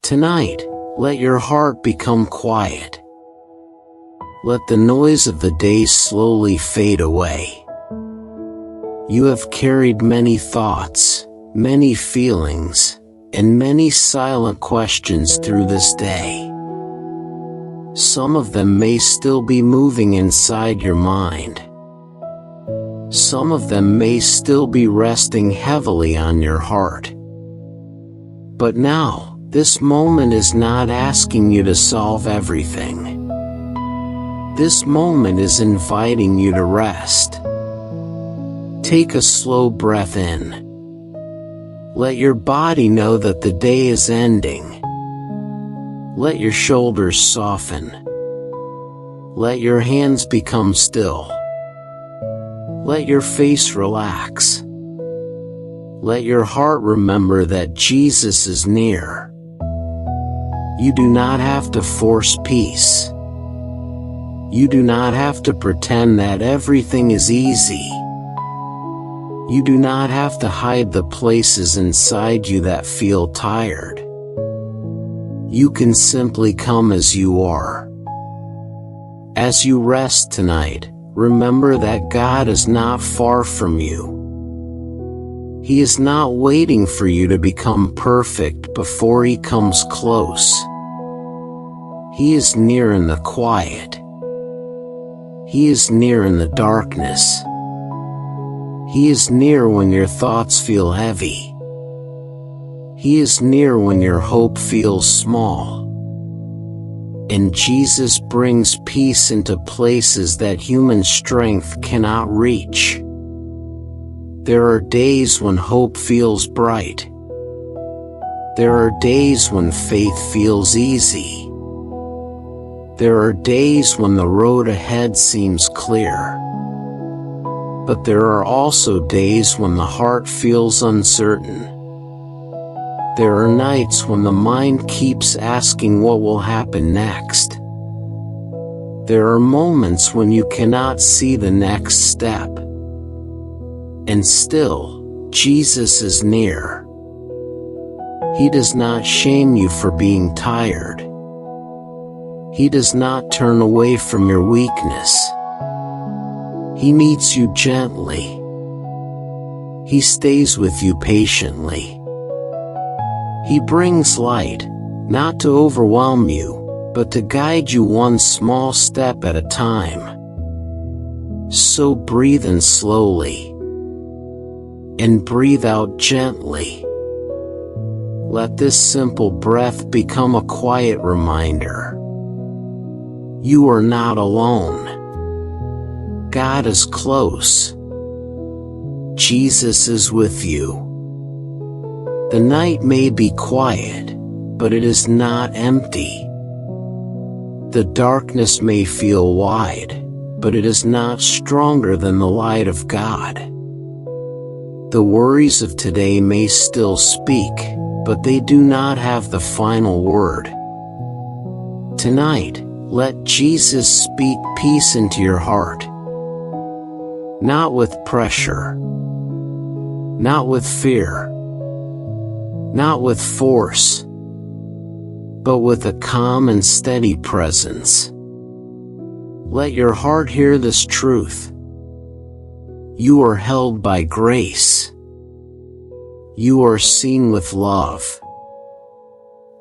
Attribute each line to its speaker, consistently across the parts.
Speaker 1: Tonight, let your heart become quiet. Let the noise of the day slowly fade away. You have carried many thoughts, many feelings, and many silent questions through this day. Some of them may still be moving inside your mind. Some of them may still be resting heavily on your heart. But now, this moment is not asking you to solve everything. This moment is inviting you to rest. Take a slow breath in. Let your body know that the day is ending. Let your shoulders soften. Let your hands become still. Let your face relax. Let your heart remember that Jesus is near. You do not have to force peace. You do not have to pretend that everything is easy. You do not have to hide the places inside you that feel tired. You can simply come as you are. As you rest tonight, remember that God is not far from you. He is not waiting for you to become perfect before He comes close. He is near in the quiet. He is near in the darkness. He is near when your thoughts feel heavy. He is near when your hope feels small. And Jesus brings peace into places that human strength cannot reach. There are days when hope feels bright. There are days when faith feels easy. There are days when the road ahead seems clear. But there are also days when the heart feels uncertain. There are nights when the mind keeps asking what will happen next. There are moments when you cannot see the next step. And still, Jesus is near. He does not shame you for being tired. He does not turn away from your weakness. He meets you gently. He stays with you patiently. He brings light, not to overwhelm you, but to guide you one small step at a time. So breathe in slowly. And breathe out gently. Let this simple breath become a quiet reminder. You are not alone. God is close. Jesus is with you. The night may be quiet, but it is not empty. The darkness may feel wide, but it is not stronger than the light of God. The worries of today may still speak, but they do not have the final word. Tonight, let Jesus speak peace into your heart. Not with pressure. Not with fear. Not with force. But with a calm and steady presence. Let your heart hear this truth. You are held by grace. You are seen with love.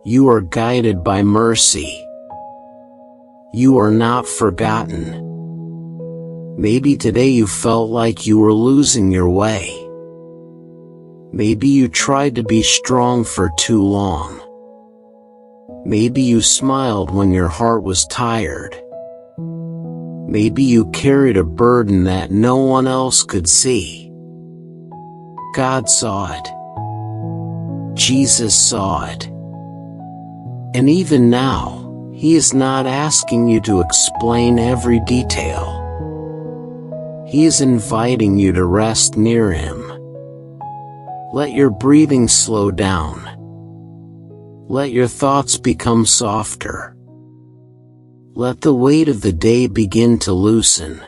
Speaker 1: You are guided by mercy. You are not forgotten. Maybe today you felt like you were losing your way. Maybe you tried to be strong for too long. Maybe you smiled when your heart was tired. Maybe you carried a burden that no one else could see. God saw it. Jesus saw it. And even now, He is not asking you to explain every detail. He is inviting you to rest near Him. Let your breathing slow down. Let your thoughts become softer. Let the weight of the day begin to loosen.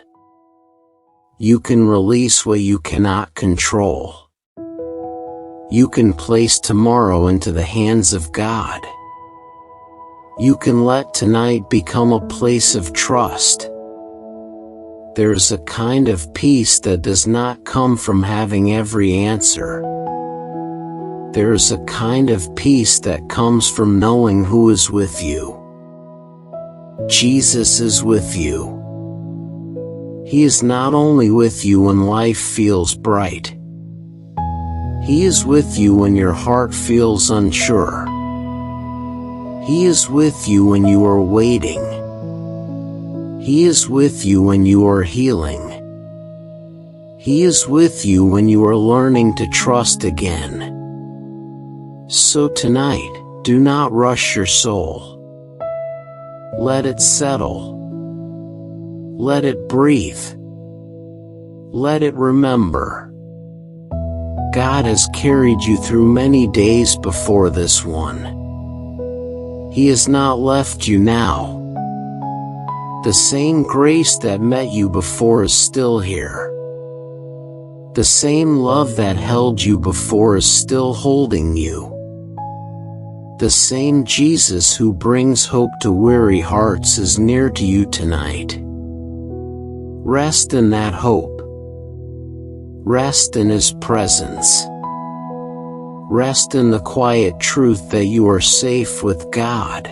Speaker 1: You can release what you cannot control. You can place tomorrow into the hands of God. You can let tonight become a place of trust. There's a kind of peace that does not come from having every answer. There's a kind of peace that comes from knowing who is with you. Jesus is with you. He is not only with you when life feels bright. He is with you when your heart feels unsure. He is with you when you are waiting. He is with you when you are healing. He is with you when you are learning to trust again. So tonight, do not rush your soul. Let it settle. Let it breathe. Let it remember. God has carried you through many days before this one. He has not left you now. The same grace that met you before is still here. The same love that held you before is still holding you. The same Jesus who brings hope to weary hearts is near to you tonight. Rest in that hope. Rest in His presence. Rest in the quiet truth that you are safe with God.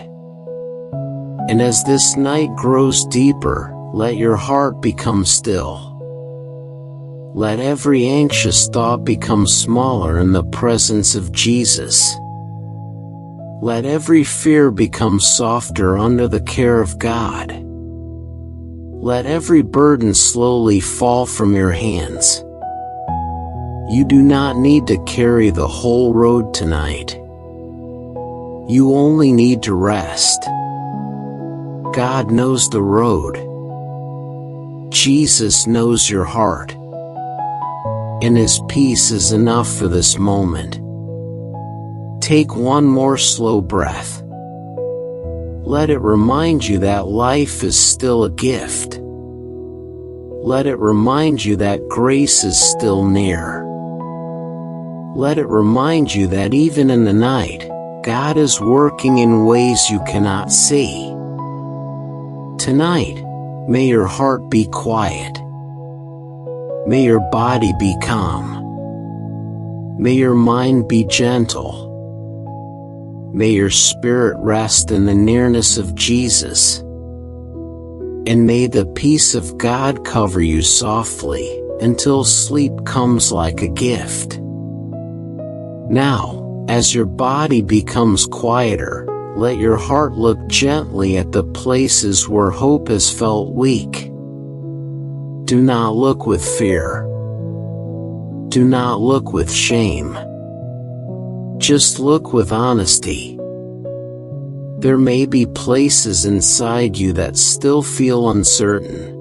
Speaker 1: And as this night grows deeper, let your heart become still. Let every anxious thought become smaller in the presence of Jesus. Let every fear become softer under the care of God. Let every burden slowly fall from your hands. You do not need to carry the whole road tonight. You only need to rest. God knows the road. Jesus knows your heart. And His peace is enough for this moment. Take one more slow breath. Let it remind you that life is still a gift. Let it remind you that grace is still near. Let it remind you that even in the night, God is working in ways you cannot see. Tonight, may your heart be quiet. May your body be calm. May your mind be gentle. May your spirit rest in the nearness of Jesus. And may the peace of God cover you softly until sleep comes like a gift. Now, as your body becomes quieter, let your heart look gently at the places where hope has felt weak. Do not look with fear. Do not look with shame. Just look with honesty. There may be places inside you that still feel uncertain.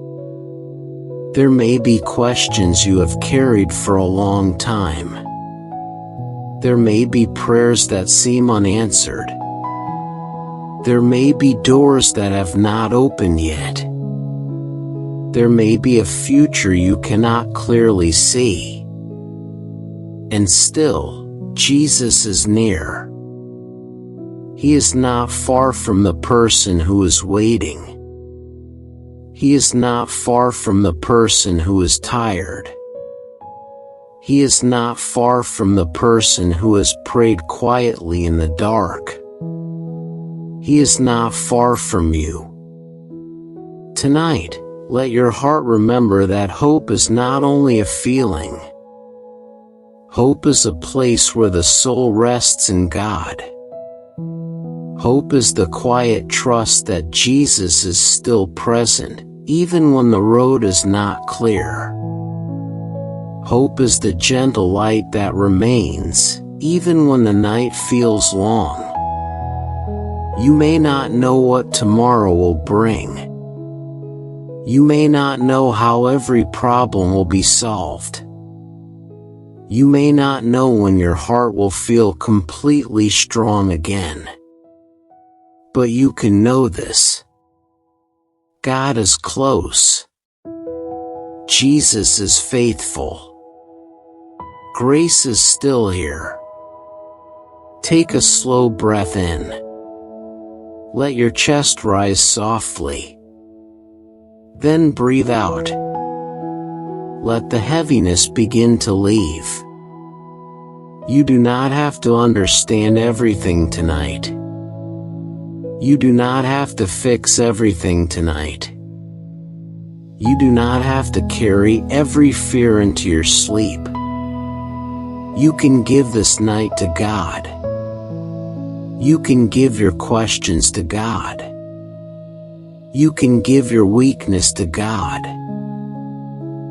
Speaker 1: There may be questions you have carried for a long time. There may be prayers that seem unanswered. There may be doors that have not opened yet. There may be a future you cannot clearly see. And still, Jesus is near. He is not far from the person who is waiting. He is not far from the person who is tired. He is not far from the person who has prayed quietly in the dark. He is not far from you. Tonight, let your heart remember that hope is not only a feeling. Hope is a place where the soul rests in God. Hope is the quiet trust that Jesus is still present, even when the road is not clear. Hope is the gentle light that remains, even when the night feels long. You may not know what tomorrow will bring. You may not know how every problem will be solved. You may not know when your heart will feel completely strong again. But you can know this. God is close. Jesus is faithful. Grace is still here. Take a slow breath in. Let your chest rise softly. Then breathe out. Let the heaviness begin to leave. You do not have to understand everything tonight. You do not have to fix everything tonight. You do not have to carry every fear into your sleep. You can give this night to God. You can give your questions to God. You can give your weakness to God.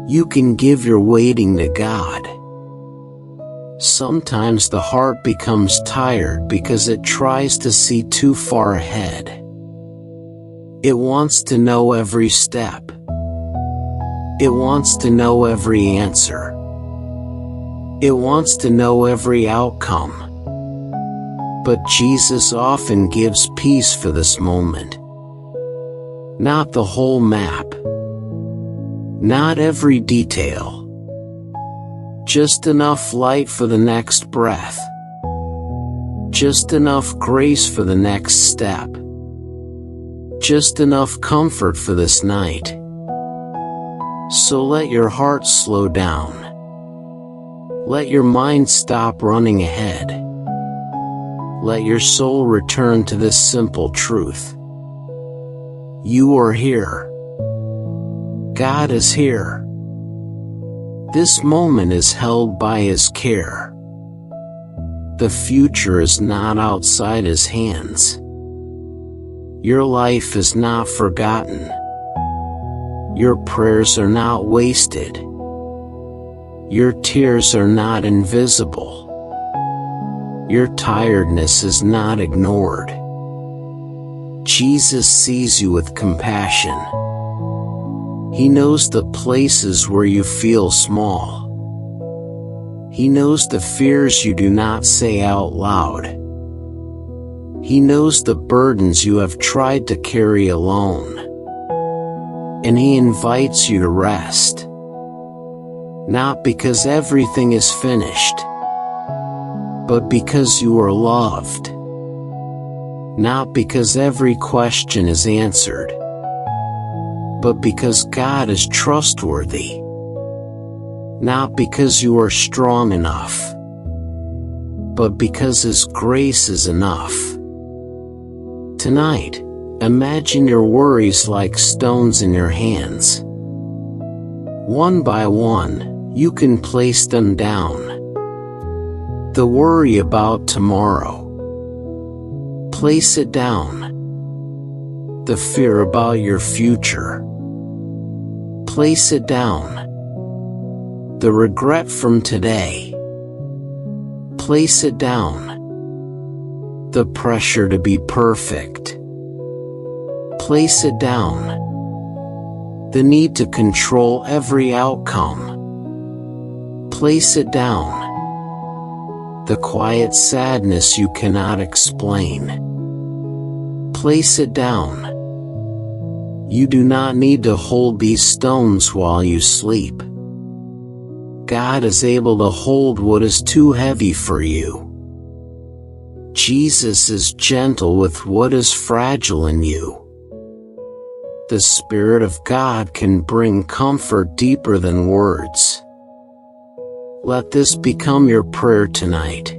Speaker 1: You can give your waiting to God. Sometimes the heart becomes tired because it tries to see too far ahead. It wants to know every step. It wants to know every answer. It wants to know every outcome. But Jesus often gives peace for this moment. Not the whole map. Not every detail. Just enough light for the next breath. Just enough grace for the next step. Just enough comfort for this night. So let your heart slow down. Let your mind stop running ahead. Let your soul return to this simple truth. You are here. God is here. This moment is held by His care. The future is not outside His hands. Your life is not forgotten. Your prayers are not wasted. Your tears are not invisible. Your tiredness is not ignored. Jesus sees you with compassion. He knows the places where you feel small. He knows the fears you do not say out loud. He knows the burdens you have tried to carry alone. And He invites you to rest. Not because everything is finished, but because you are loved. Not because every question is answered, but because God is trustworthy. Not because you are strong enough, but because His grace is enough. Tonight, imagine your worries like stones in your hands. One by one, you can place them down. The worry about tomorrow. Place it down. The fear about your future. Place it down. The regret from today. Place it down. The pressure to be perfect. Place it down. The need to control every outcome. Place it down. The quiet sadness you cannot explain. Place it down. You do not need to hold these stones while you sleep. God is able to hold what is too heavy for you. Jesus is gentle with what is fragile in you. The Spirit of God can bring comfort deeper than words. Let this become your prayer tonight.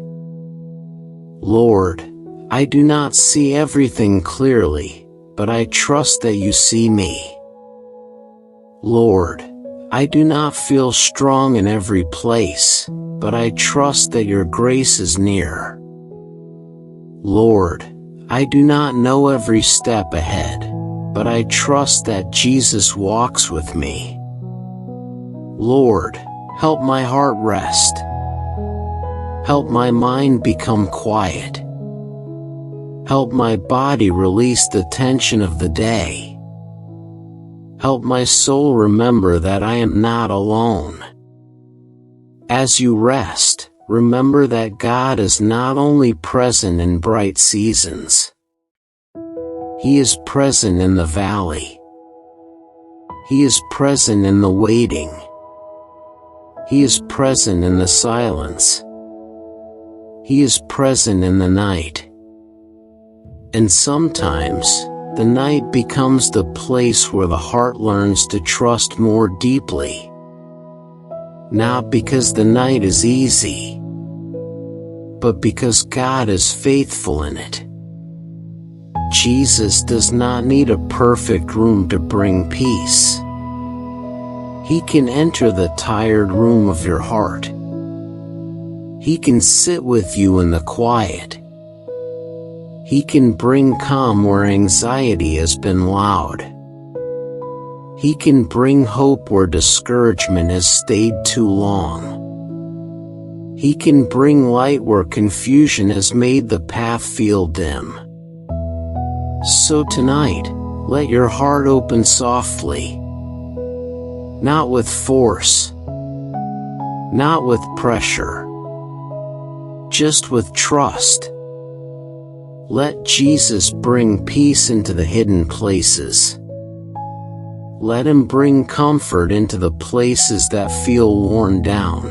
Speaker 1: Lord, I do not see everything clearly, but I trust that you see me. Lord, I do not feel strong in every place, but I trust that your grace is near. Lord, I do not know every step ahead, but I trust that Jesus walks with me. Lord, help my heart rest. Help my mind become quiet. Help my body release the tension of the day. Help my soul remember that I am not alone. As you rest, remember that God is not only present in bright seasons. He is present in the valley. He is present in the waiting. He is present in the silence. He is present in the night. And sometimes, the night becomes the place where the heart learns to trust more deeply. Not because the night is easy, but because God is faithful in it. Jesus does not need a perfect room to bring peace. He can enter the tired room of your heart. He can sit with you in the quiet. He can bring calm where anxiety has been loud. He can bring hope where discouragement has stayed too long. He can bring light where confusion has made the path feel dim. So tonight, let your heart open softly. Not with force. Not with pressure. Just with trust. Let Jesus bring peace into the hidden places. Let Him bring comfort into the places that feel worn down.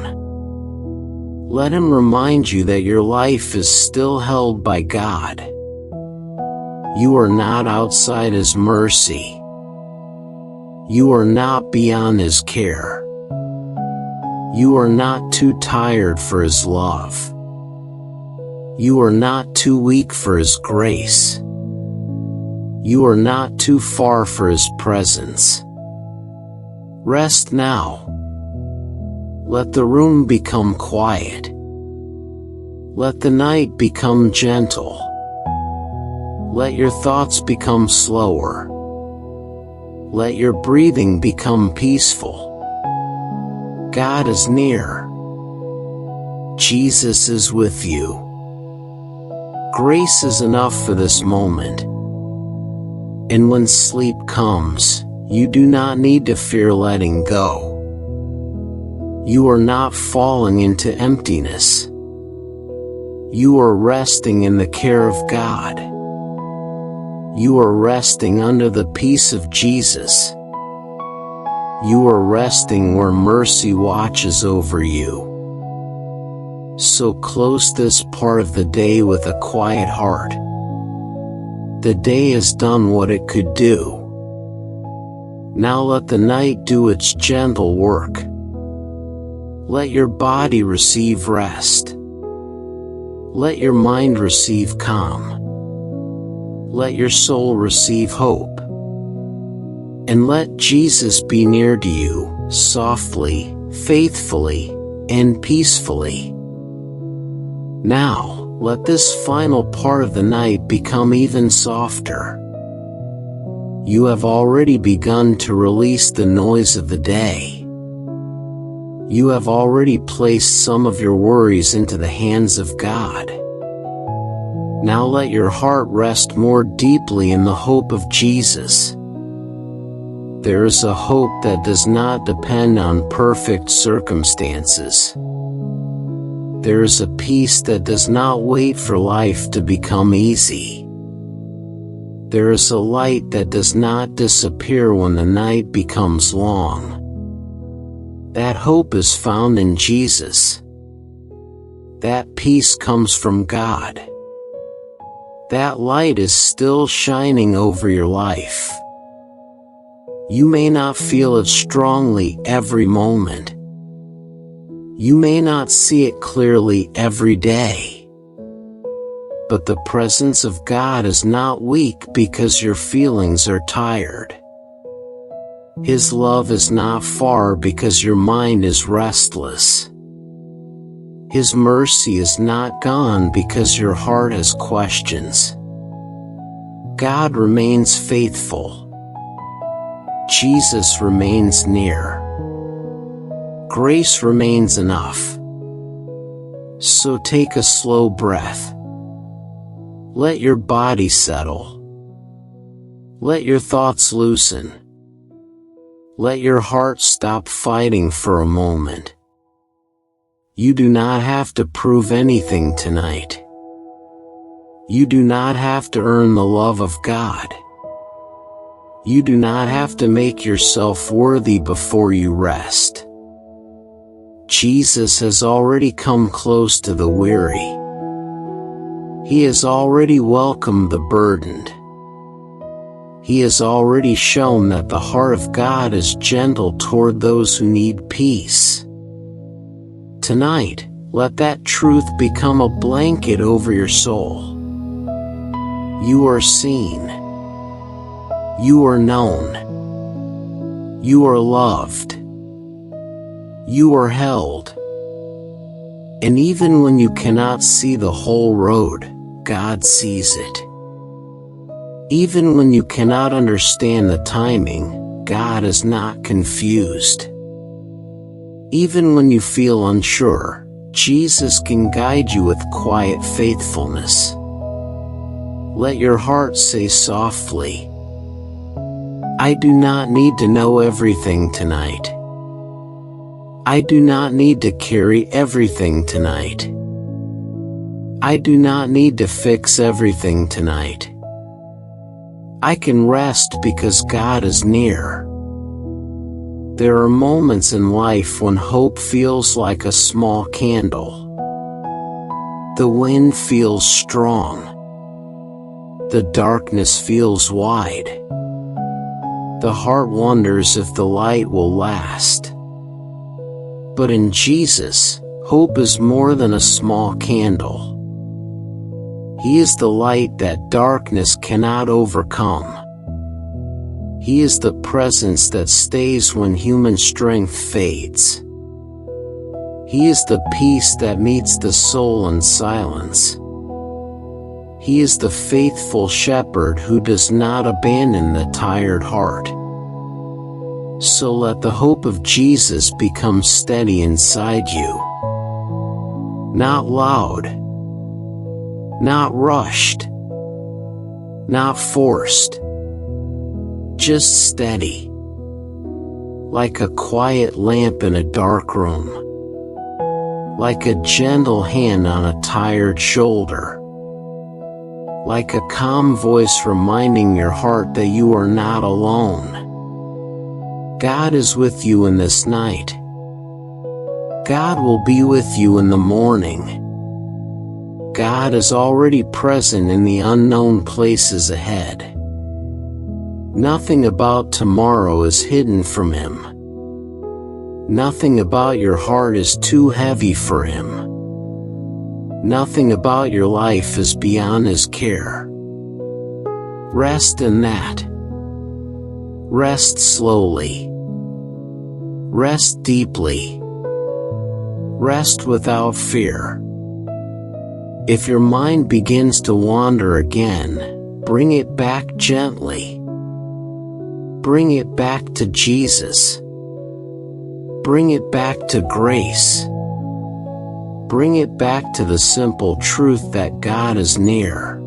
Speaker 1: Let Him remind you that your life is still held by God. You are not outside His mercy. You are not beyond His care. You are not too tired for His love. You are not too weak for His grace. You are not too far for His presence. Rest now. Let the room become quiet. Let the night become gentle. Let your thoughts become slower. Let your breathing become peaceful. God is near. Jesus is with you. Grace is enough for this moment. And when sleep comes, you do not need to fear letting go. You are not falling into emptiness. You are resting in the care of God. You are resting under the peace of Jesus. You are resting where mercy watches over you. So close this part of the day with a quiet heart. The day has done what it could do. Now let the night do its gentle work. Let your body receive rest. Let your mind receive calm. Let your soul receive hope. And let Jesus be near to you, softly, faithfully, and peacefully. Now, let this final part of the night become even softer. You have already begun to release the noise of the day. You have already placed some of your worries into the hands of God. Now let your heart rest more deeply in the hope of Jesus. There is a hope that does not depend on perfect circumstances. There is a peace that does not wait for life to become easy. There is a light that does not disappear when the night becomes long. That hope is found in Jesus. That peace comes from God. That light is still shining over your life. You may not feel it strongly every moment. You may not see it clearly every day. But the presence of God is not weak because your feelings are tired. His love is not far because your mind is restless. His mercy is not gone because your heart has questions. God remains faithful. Jesus remains near. Grace remains enough. So take a slow breath. Let your body settle. Let your thoughts loosen. Let your heart stop fighting for a moment. You do not have to prove anything tonight. You do not have to earn the love of God. You do not have to make yourself worthy before you rest. Jesus has already come close to the weary. He has already welcomed the burdened. He has already shown that the heart of God is gentle toward those who need peace. Tonight, let that truth become a blanket over your soul. You are seen. You are known. You are loved. You are held. And even when you cannot see the whole road, God sees it. Even when you cannot understand the timing, God is not confused. Even when you feel unsure, Jesus can guide you with quiet faithfulness. Let your heart say softly, I do not need to know everything tonight. I do not need to carry everything tonight. I do not need to fix everything tonight. I can rest because God is near. There are moments in life when hope feels like a small candle. The wind feels strong. The darkness feels wide. The heart wonders if the light will last. But in Jesus, hope is more than a small candle. He is the light that darkness cannot overcome. He is the presence that stays when human strength fades. He is the peace that meets the soul in silence. He is the faithful shepherd who does not abandon the tired heart. So let the hope of Jesus become steady inside you. Not loud, not rushed, not forced, just steady, like a quiet lamp in a dark room, like a gentle hand on a tired shoulder, like a calm voice reminding your heart that you are not alone. God is with you in this night. God will be with you in the morning. God is already present in the unknown places ahead. Nothing about tomorrow is hidden from Him. Nothing about your heart is too heavy for Him. Nothing about your life is beyond His care. Rest in that. Rest slowly. Rest deeply. Rest without fear. If your mind begins to wander again, bring it back gently. Bring it back to Jesus. Bring it back to grace. Bring it back to the simple truth that God is near.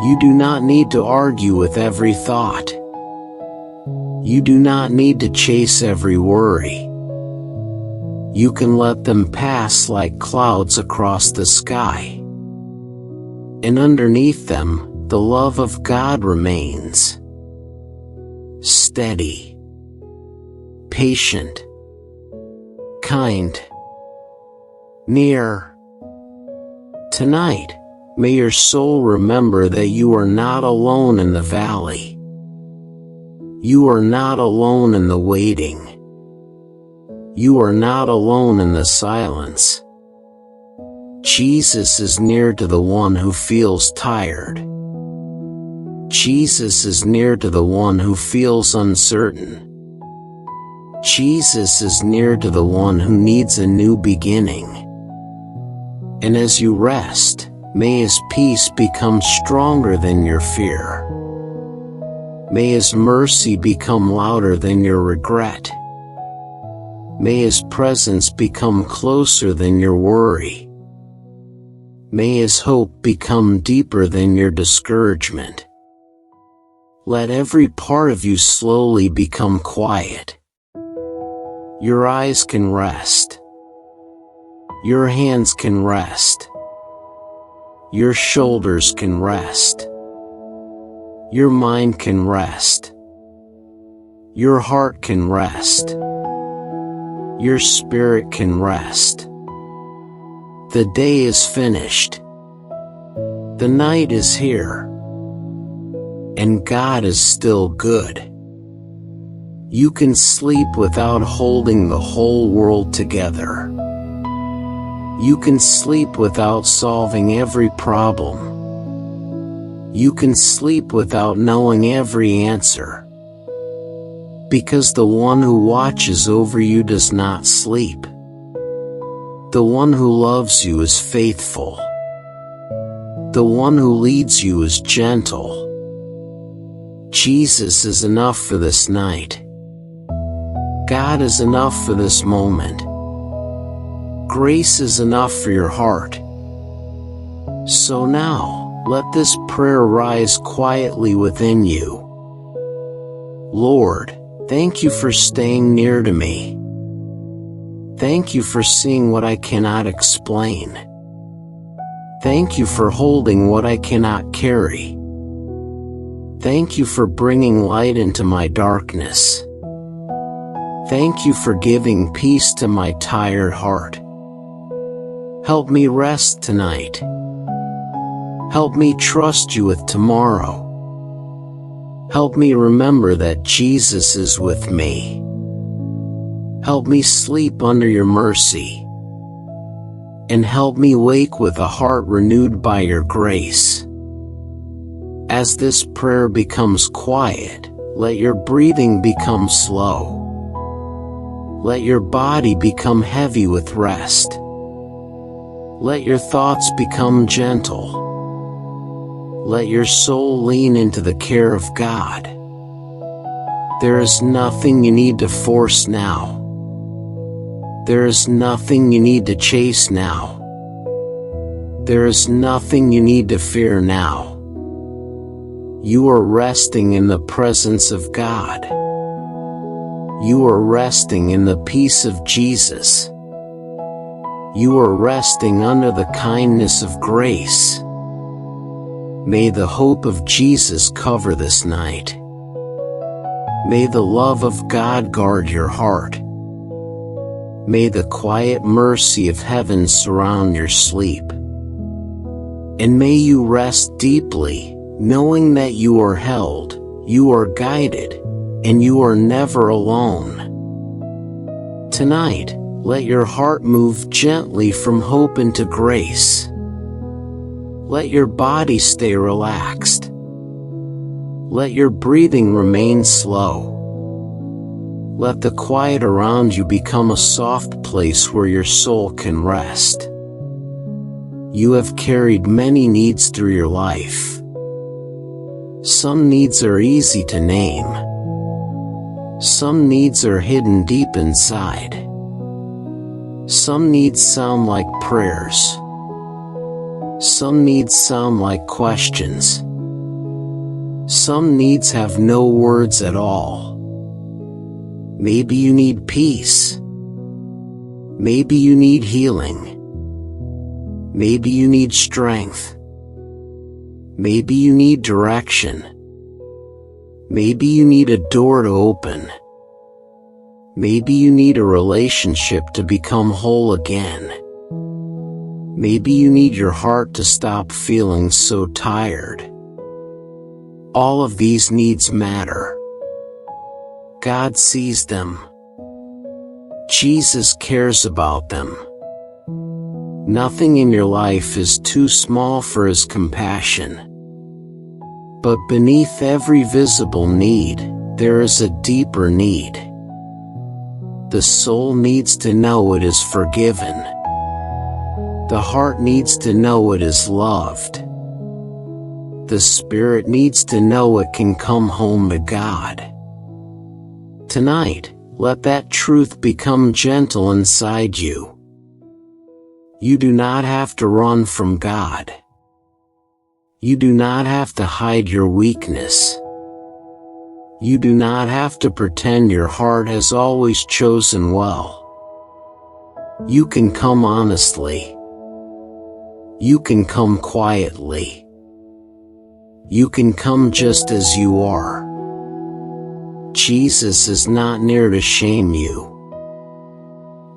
Speaker 1: You do not need to argue with every thought. You do not need to chase every worry. You can let them pass like clouds across the sky. And underneath them, the love of God remains. Steady, patient, kind, near. Tonight, may your soul remember that you are not alone in the valley. You are not alone in the waiting. You are not alone in the silence. Jesus is near to the one who feels tired. Jesus is near to the one who feels uncertain. Jesus is near to the one who needs a new beginning. And as you rest, may His peace become stronger than your fear. May His mercy become louder than your regret. May His presence become closer than your worry. May His hope become deeper than your discouragement. Let every part of you slowly become quiet. Your eyes can rest. Your hands can rest. Your shoulders can rest. Your mind can rest. Your heart can rest. Your spirit can rest. The day is finished. The night is here, and God is still good. You can sleep without holding the whole world together. You can sleep without solving every problem. You can sleep without knowing every answer. Because the one who watches over you does not sleep. The one who loves you is faithful. The one who leads you is gentle. Jesus is enough for this night. God is enough for this moment. Grace is enough for your heart. So now, let this prayer rise quietly within you. Lord, thank you for staying near to me. Thank you for seeing what I cannot explain. Thank you for holding what I cannot carry. Thank you for bringing light into my darkness. Thank you for giving peace to my tired heart. Help me rest tonight. Help me trust you with tomorrow. Help me remember that Jesus is with me. Help me sleep under your mercy. And help me wake with a heart renewed by your grace. As this prayer becomes quiet, let your breathing become slow. Let your body become heavy with rest. Let your thoughts become gentle. Let your soul lean into the care of God. There is nothing you need to force now. There is nothing you need to chase now. There is nothing you need to fear now. You are resting in the presence of God. You are resting in the peace of Jesus. You are resting under the kindness of grace. May the hope of Jesus cover this night. May the love of God guard your heart. May the quiet mercy of heaven surround your sleep. And may you rest deeply, knowing that you are held, you are guided, and you are never alone. Tonight, let your heart move gently from hope into grace. Let your body stay relaxed. Let your breathing remain slow. Let the quiet around you become a soft place where your soul can rest. You have carried many needs through your life. Some needs are easy to name. Some needs are hidden deep inside. Some needs sound like prayers. Some needs sound like questions. Some needs have no words at all. Maybe you need peace. Maybe you need healing. Maybe you need strength. Maybe you need direction. Maybe you need a door to open. Maybe you need a relationship to become whole again. Maybe you need your heart to stop feeling so tired. All of these needs matter. God sees them. Jesus cares about them. Nothing in your life is too small for His compassion. But beneath every visible need, there is a deeper need. The soul needs to know it is forgiven. The heart needs to know it is loved. The spirit needs to know it can come home to God. Tonight, let that truth become gentle inside you. You do not have to run from God. You do not have to hide your weakness. You do not have to pretend your heart has always chosen well. You can come honestly. You can come quietly. You can come just as you are. Jesus is not near to shame you.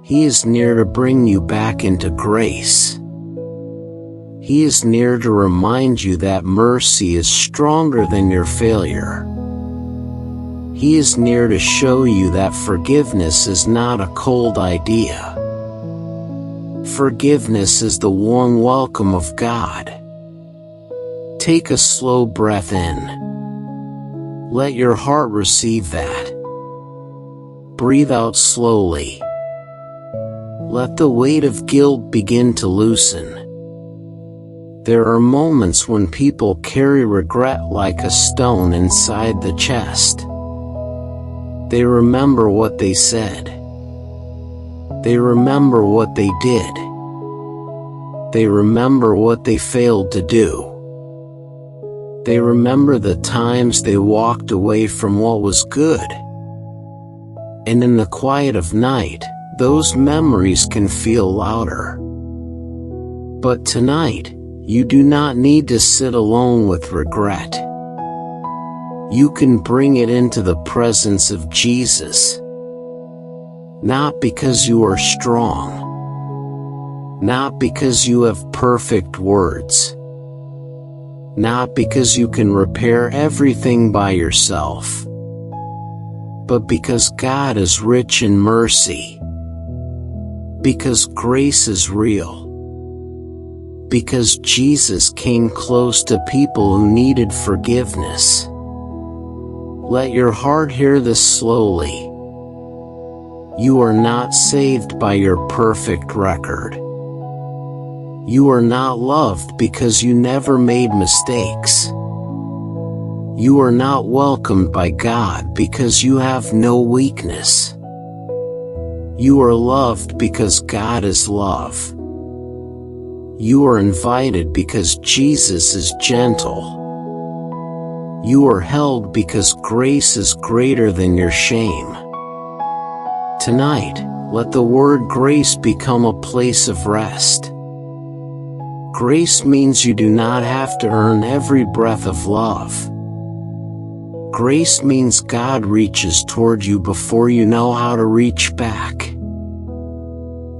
Speaker 1: He is near to bring you back into grace. He is near to remind you that mercy is stronger than your failure. He is near to show you that forgiveness is not a cold idea. Forgiveness is the warm welcome of God. Take a slow breath in. Let your heart receive that. Breathe out slowly. Let the weight of guilt begin to loosen. There are moments when people carry regret like a stone inside the chest. They remember what they said. They remember what they did. They remember what they failed to do. They remember the times they walked away from what was good. And in the quiet of night, those memories can feel louder. But tonight, you do not need to sit alone with regret. You can bring it into the presence of Jesus. Not because you are strong. Not because you have perfect words. Not because you can repair everything by yourself. But because God is rich in mercy. Because grace is real. Because Jesus came close to people who needed forgiveness. Let your heart hear this slowly. You are not saved by your perfect record. You are not loved because you never made mistakes. You are not welcomed by God because you have no weakness. You are loved because God is love. You are invited because Jesus is gentle. You are held because grace is greater than your shame. Tonight, let the word grace become a place of rest. Grace means you do not have to earn every breath of love. Grace means God reaches toward you before you know how to reach back.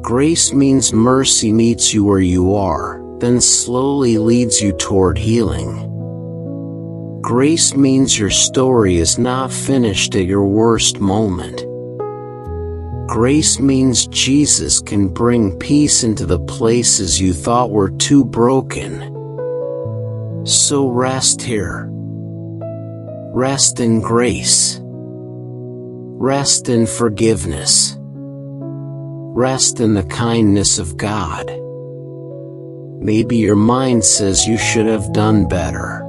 Speaker 1: Grace means mercy meets you where you are, then slowly leads you toward healing. Grace means your story is not finished at your worst moment. Grace means Jesus can bring peace into the places you thought were too broken. So rest here. Rest in grace. Rest in forgiveness. Rest in the kindness of God. Maybe your mind says you should have done better.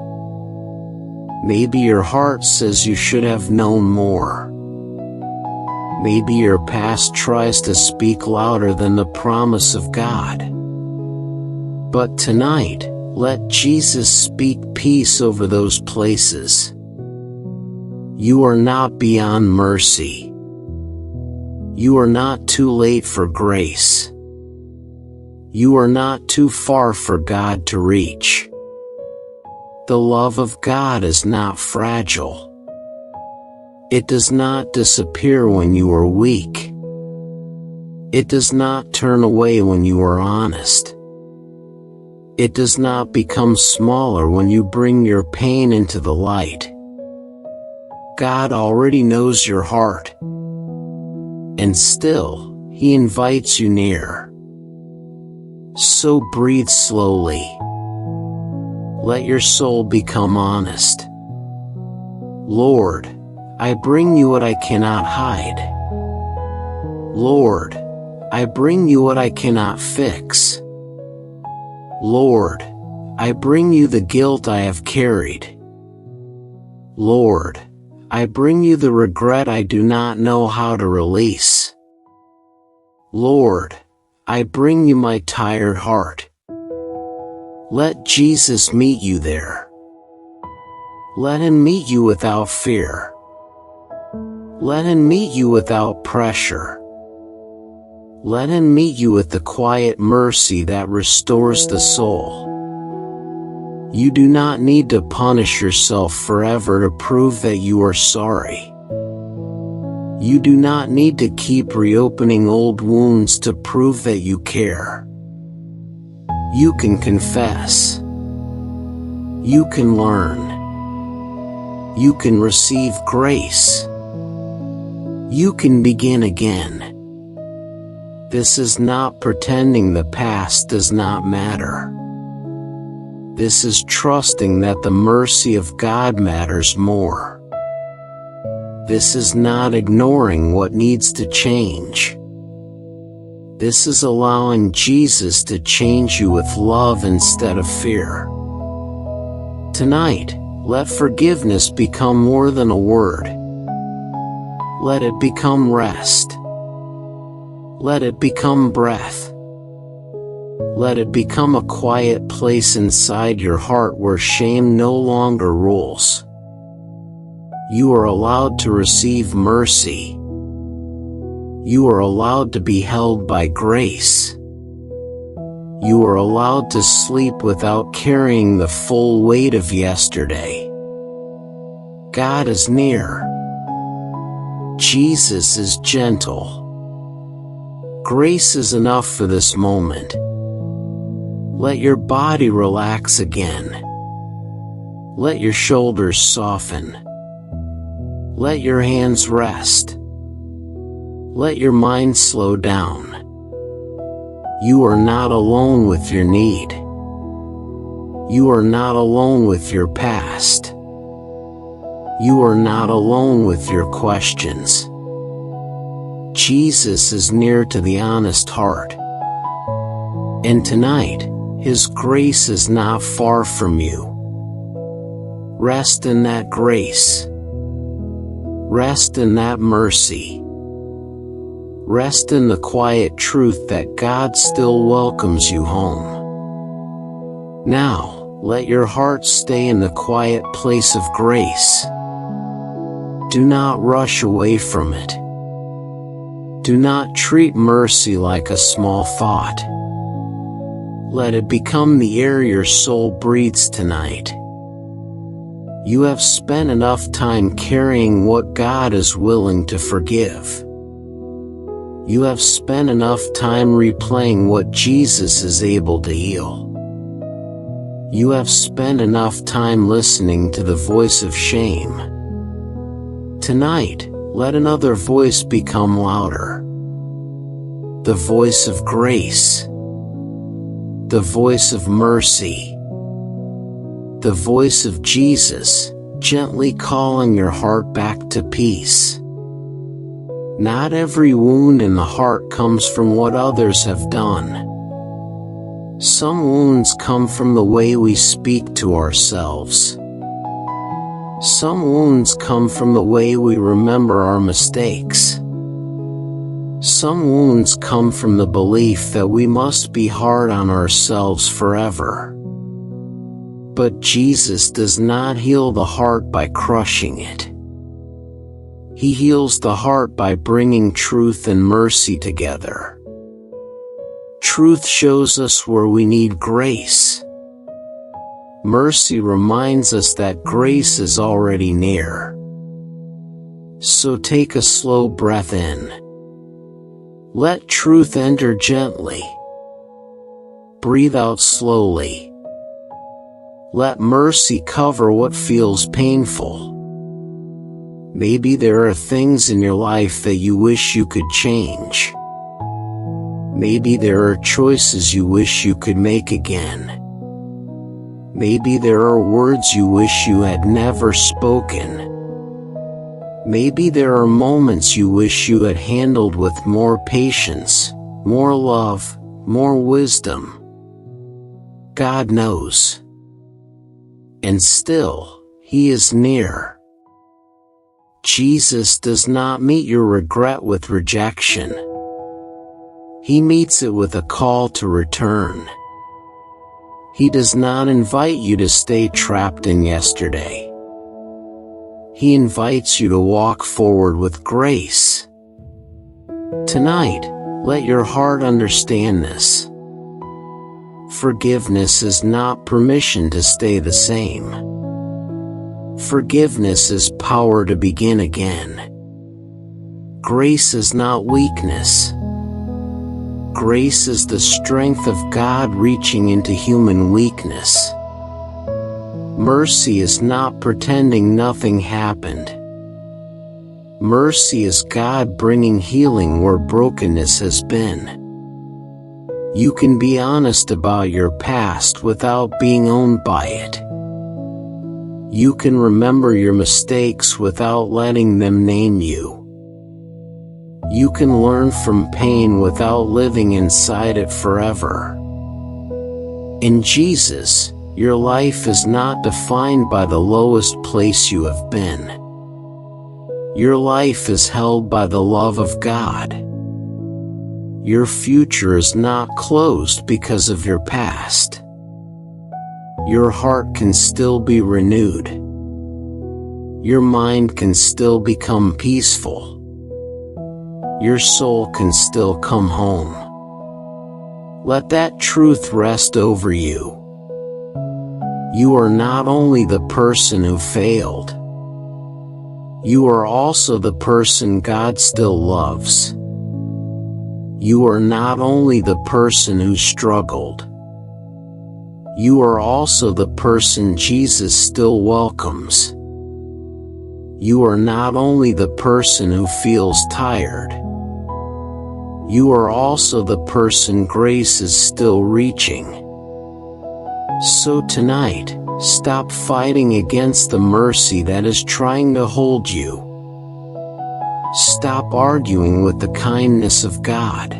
Speaker 1: Maybe your heart says you should have known more. Maybe your past tries to speak louder than the promise of God. But tonight, let Jesus speak peace over those places. You are not beyond mercy. You are not too late for grace. You are not too far for God to reach. The love of God is not fragile. It does not disappear when you are weak. It does not turn away when you are honest. It does not become smaller when you bring your pain into the light. God already knows your heart. And still, He invites you near. So breathe slowly. Let your soul become honest. Lord, I bring you what I cannot hide. Lord, I bring you what I cannot fix. Lord, I bring you the guilt I have carried. Lord, I bring you the regret I do not know how to release. Lord, I bring you my tired heart. Let Jesus meet you there. Let Him meet you without fear. Let Him meet you without pressure. Let Him meet you with the quiet mercy that restores the soul. You do not need to punish yourself forever to prove that you are sorry. You do not need to keep reopening old wounds to prove that you care. You can confess. You can learn. You can receive grace. You can begin again. This is not pretending the past does not matter. This is trusting that the mercy of God matters more. This is not ignoring what needs to change. This is allowing Jesus to change you with love instead of fear. Tonight, let forgiveness become more than a word. Let it become rest. Let it become breath. Let it become a quiet place inside your heart where shame no longer rules. You are allowed to receive mercy. You are allowed to be held by grace. You are allowed to sleep without carrying the full weight of yesterday. God is near. Jesus is gentle. Grace is enough for this moment. Let your body relax again. Let your shoulders soften. Let your hands rest. Let your mind slow down. You are not alone with your need. You are not alone with your past. You are not alone with your questions. Jesus is near to the honest heart. And tonight, His grace is not far from you. Rest in that grace. Rest in that mercy. Rest in the quiet truth that God still welcomes you home. Now, let your heart stay in the quiet place of grace. Do not rush away from it. Do not treat mercy like a small thought. Let it become the air your soul breathes tonight. You have spent enough time carrying what God is willing to forgive. You have spent enough time replaying what Jesus is able to heal. You have spent enough time listening to the voice of shame. Tonight, let another voice become louder. The voice of grace. The voice of mercy. The voice of Jesus, gently calling your heart back to peace. Not every wound in the heart comes from what others have done. Some wounds come from the way we speak to ourselves. Some wounds come from the way we remember our mistakes. Some wounds come from the belief that we must be hard on ourselves forever. But Jesus does not heal the heart by crushing it. He heals the heart by bringing truth and mercy together. Truth shows us where we need grace. Mercy reminds us that grace is already near. So take a slow breath in. Let truth enter gently. Breathe out slowly. Let mercy cover what feels painful. Maybe there are things in your life that you wish you could change. Maybe there are choices you wish you could make again. Maybe there are words you wish you had never spoken. Maybe there are moments you wish you had handled with more patience, more love, more wisdom. God knows. And still, He is near. Jesus does not meet your regret with rejection. He meets it with a call to return. He does not invite you to stay trapped in yesterday. He invites you to walk forward with grace. Tonight, let your heart understand this. Forgiveness is not permission to stay the same. Forgiveness is power to begin again. Grace is not weakness. Grace is the strength of God reaching into human weakness. Mercy is not pretending nothing happened. Mercy is God bringing healing where brokenness has been. You can be honest about your past without being owned by it. You can remember your mistakes without letting them name you. You can learn from pain without living inside it forever. In Jesus, your life is not defined by the lowest place you have been. Your life is held by the love of God. Your future is not closed because of your past. Your heart can still be renewed. Your mind can still become peaceful. Your soul can still come home. Let that truth rest over you. You are not only the person who failed. You are also the person God still loves. You are not only the person who struggled. You are also the person Jesus still welcomes. You are not only the person who feels tired. You are also the person grace is still reaching. So tonight, stop fighting against the mercy that is trying to hold you. Stop arguing with the kindness of God.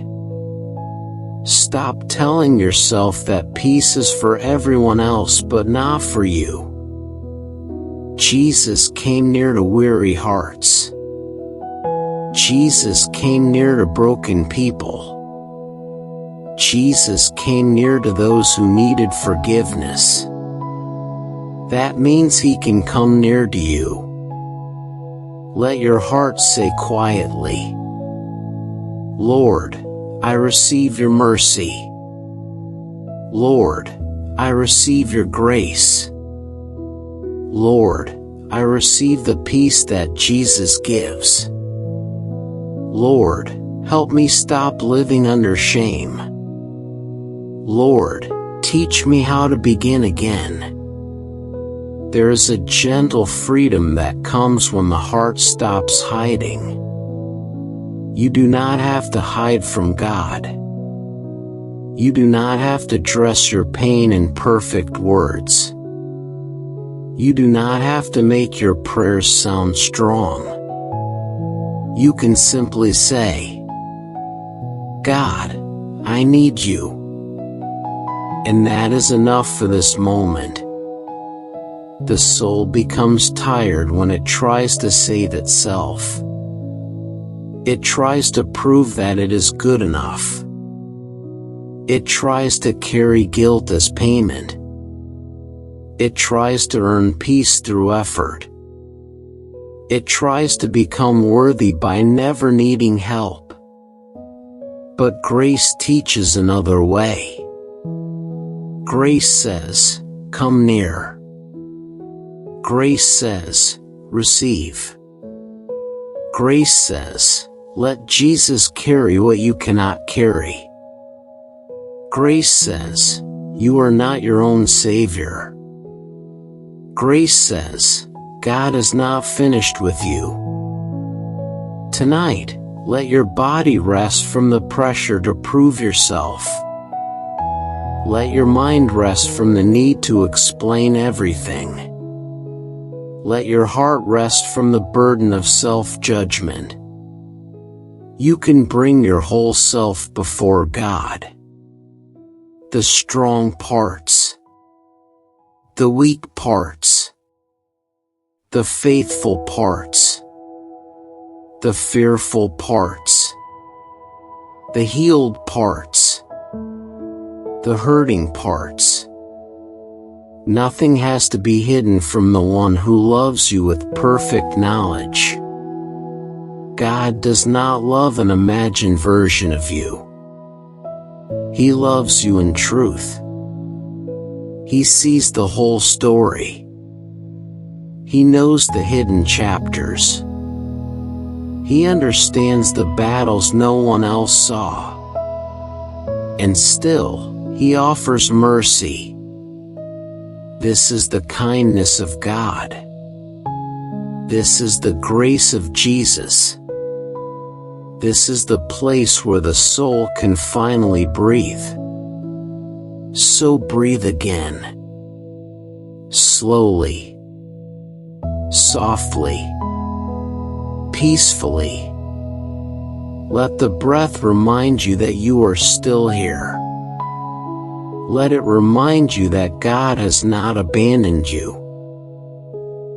Speaker 1: Stop telling yourself that peace is for everyone else but not for you. Jesus came near to weary hearts. Jesus came near to broken people. Jesus came near to those who needed forgiveness. That means He can come near to you. Let your heart say quietly, Lord, I receive your mercy. Lord, I receive your grace. Lord, I receive the peace that Jesus gives. Lord, help me stop living under shame. Lord, teach me how to begin again. There is a gentle freedom that comes when the heart stops hiding. You do not have to hide from God. You do not have to dress your pain in perfect words. You do not have to make your prayers sound strong. You can simply say, God, I need you. And that is enough for this moment. The soul becomes tired when it tries to save itself. It tries to prove that it is good enough. It tries to carry guilt as payment. It tries to earn peace through effort. It tries to become worthy by never needing help. But grace teaches another way. Grace says, come near. Grace says, receive. Grace says, let Jesus carry what you cannot carry. Grace says, you are not your own savior. Grace says, God is not finished with you. Tonight, let your body rest from the pressure to prove yourself. Let your mind rest from the need to explain everything. Let your heart rest from the burden of self-judgment. You can bring your whole self before God. The strong parts. The weak parts. The faithful parts. The fearful parts. The healed parts. The hurting parts. Nothing has to be hidden from the one who loves you with perfect knowledge. God does not love an imagined version of you. He loves you in truth. He sees the whole story. He knows the hidden chapters. He understands the battles no one else saw. and still, He offers mercy. This is the kindness of God. This is the grace of Jesus. This is the place where the soul can finally breathe. So breathe again. Slowly. Softly. Peacefully. Let the breath remind you that you are still here. Let it remind you that God has not abandoned you.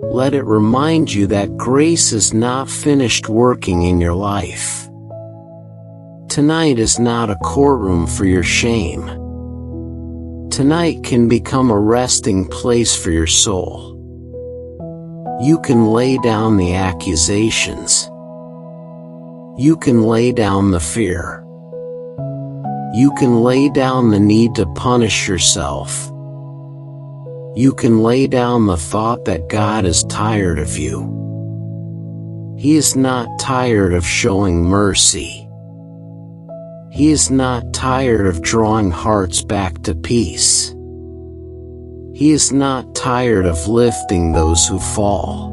Speaker 1: Let it remind you that grace is not finished working in your life. Tonight is not a courtroom for your shame. Tonight can become a resting place for your soul. You can lay down the accusations. You can lay down the fear. You can lay down the need to punish yourself. You can lay down the thought that God is tired of you. He is not tired of showing mercy. He is not tired of drawing hearts back to peace. He is not tired of lifting those who fall.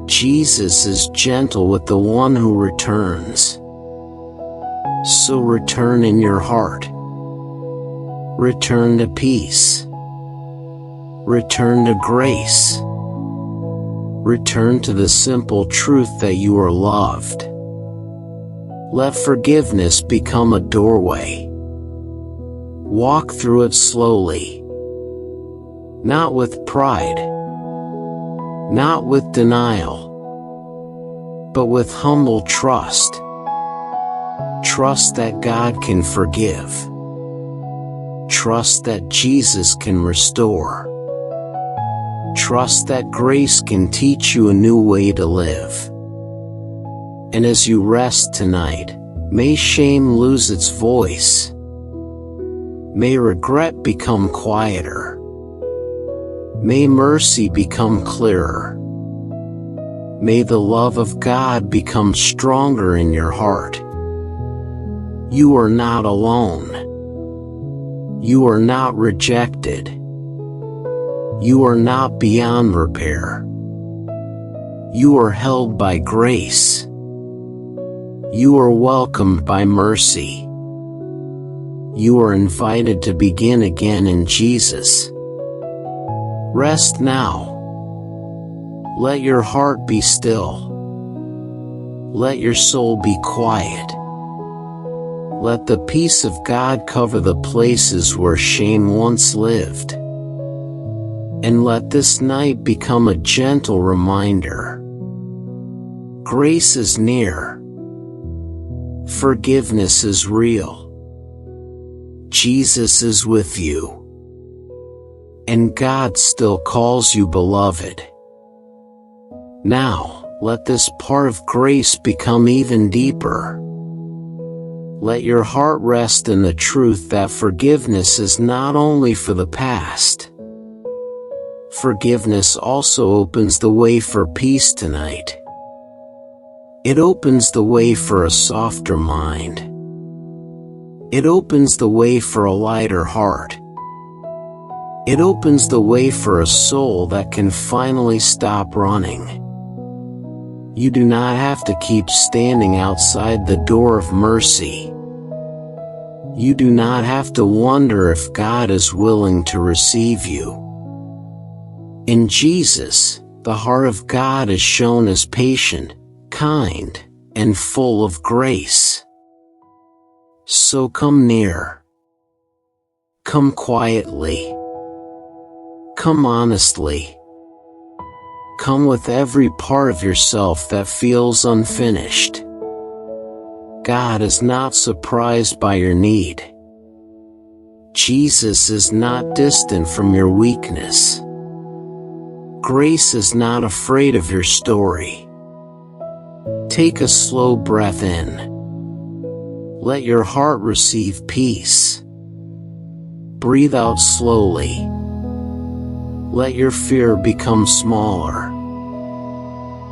Speaker 1: Jesus is gentle with the one who returns. So return in your heart. Return to peace. Return to grace. Return to the simple truth that you are loved. Let forgiveness become a doorway. Walk through it slowly. Not with pride. Not with denial. But with humble trust. Trust that God can forgive. Trust that Jesus can restore. Trust that grace can teach you a new way to live. And as you rest tonight, may shame lose its voice. May regret become quieter. May mercy become clearer. May the love of God become stronger in your heart. You are not alone. You are not rejected. You are not beyond repair. You are held by grace. You are welcomed by mercy. You are invited to begin again in Jesus. Rest now. Let your heart be still. Let your soul be quiet. Let the peace of God cover the places where shame once lived. And let this night become a gentle reminder. Grace is near. Forgiveness is real. Jesus is with you. And God still calls you beloved. Now, let this part of grace become even deeper. Let your heart rest in the truth that forgiveness is not only for the past. Forgiveness also opens the way for peace tonight. It opens the way for a softer mind. It opens the way for a lighter heart. It opens the way for a soul that can finally stop running. You do not have to keep standing outside the door of mercy. You do not have to wonder if God is willing to receive you. In Jesus, the heart of God is shown as patient, kind, and full of grace. So come near. Come quietly. Come honestly. Come with every part of yourself that feels unfinished. God is not surprised by your need. Jesus is not distant from your weakness. Grace is not afraid of your story. Take a slow breath in. Let your heart receive peace. Breathe out slowly. Let your fear become smaller.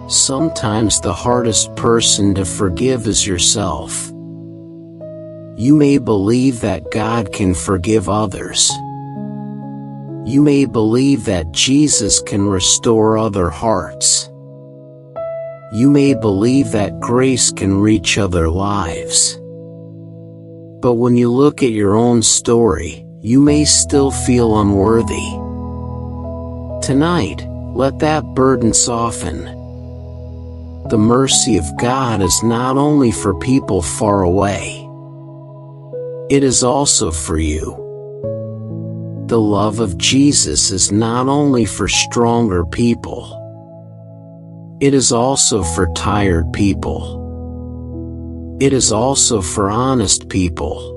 Speaker 1: Sometimes the hardest person to forgive is yourself. You may believe that God can forgive others. You may believe that Jesus can restore other hearts. You may believe that grace can reach other lives. But when you look at your own story, you may still feel unworthy. Tonight, let that burden soften. The mercy of God is not only for people far away. It is also for you. The love of Jesus is not only for stronger people. It is also for tired people. It is also for honest people.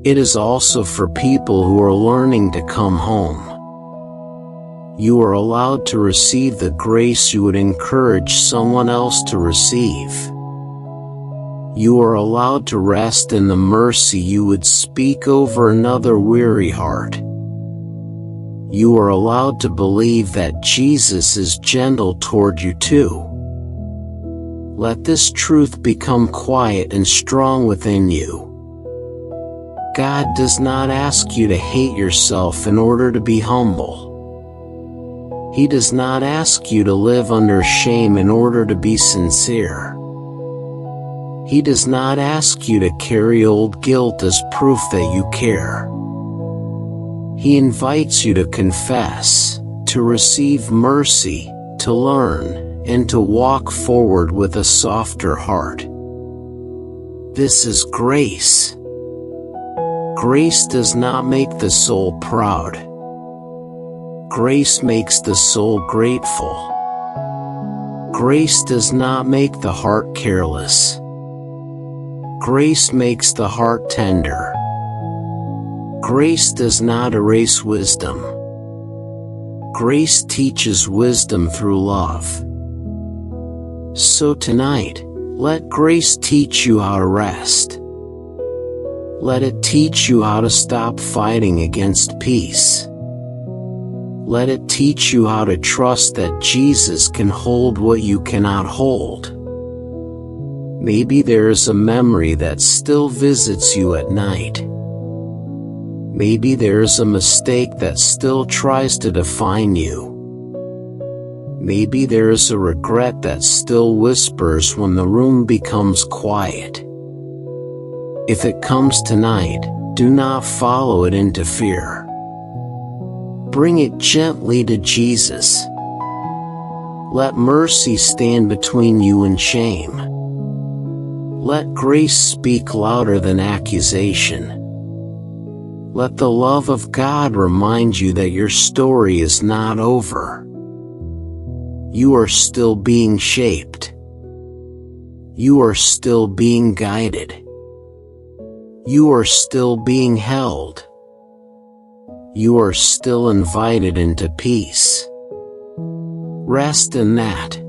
Speaker 1: It is also for people who are learning to come home. You are allowed to receive the grace you would encourage someone else to receive. You are allowed to rest in the mercy you would speak over another weary heart. You are allowed to believe that Jesus is gentle toward you too. Let this truth become quiet and strong within you. God does not ask you to hate yourself in order to be humble. He does not ask you to live under shame in order to be sincere. He does not ask you to carry old guilt as proof that you care. He invites you to confess, to receive mercy, to learn, and to walk forward with a softer heart. This is grace. Grace does not make the soul proud. Grace makes the soul grateful. Grace does not make the heart careless. Grace makes the heart tender. Grace does not erase wisdom. Grace teaches wisdom through love. So tonight, let grace teach you how to rest. Let it teach you how to stop fighting against peace. Let it teach you how to trust that Jesus can hold what you cannot hold. Maybe there is a memory that still visits you at night. Maybe there is a mistake that still tries to define you. Maybe there is a regret that still whispers when the room becomes quiet. If it comes tonight, do not follow it into fear. Bring it gently to Jesus. Let mercy stand between you and shame. Let grace speak louder than accusation. Let the love of God remind you that your story is not over. You are still being shaped. You are still being guided. You are still being held. You are still invited into peace. Rest in that.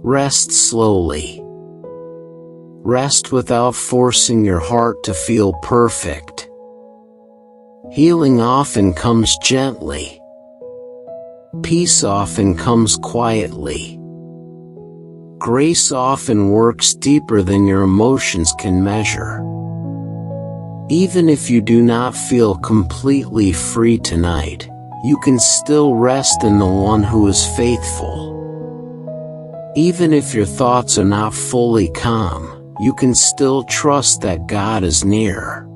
Speaker 1: Rest slowly. Rest without forcing your heart to feel perfect. Healing often comes gently. Peace often comes quietly. Grace often works deeper than your emotions can measure. Even if you do not feel completely free tonight, you can still rest in the one who is faithful. Even if your thoughts are not fully calm, you can still trust that God is near.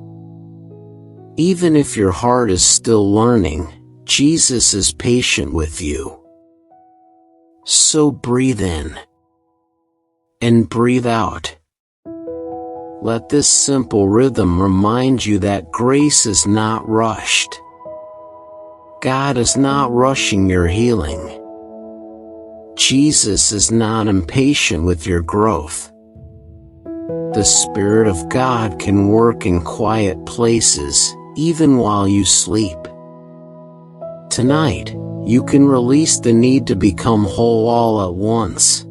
Speaker 1: Even if your heart is still learning, Jesus is patient with you. So breathe in and breathe out. Let this simple rhythm remind you that grace is not rushed. God is not rushing your healing. Jesus is not impatient with your growth. The Spirit of God can work in quiet places, even while you sleep. Tonight, you can release the need to become whole all at once.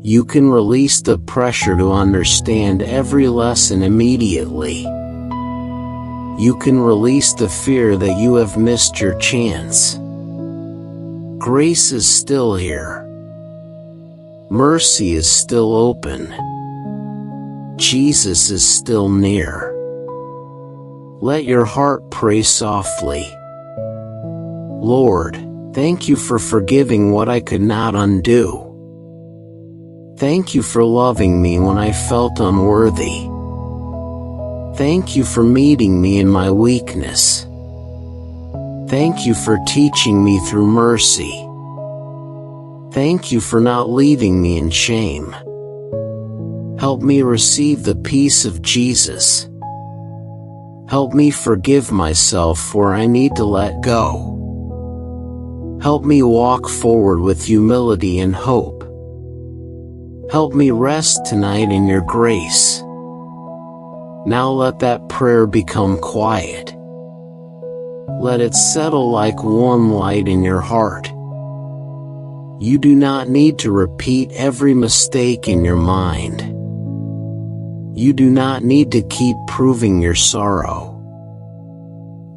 Speaker 1: You can release the pressure to understand every lesson immediately. You can release the fear that you have missed your chance. Grace is still here. Mercy is still open. Jesus is still near. Let your heart pray softly. Lord, thank you for forgiving what I could not undo. Thank you for loving me when I felt unworthy. Thank you for meeting me in my weakness. Thank you for teaching me through mercy. Thank you for not leaving me in shame. Help me receive the peace of Jesus. Help me forgive myself where I need to let go. Help me walk forward with humility and hope. Help me rest tonight in your grace. Now let that prayer become quiet. Let it settle like warm light in your heart. You do not need to repeat every mistake in your mind. You do not need to keep proving your sorrow.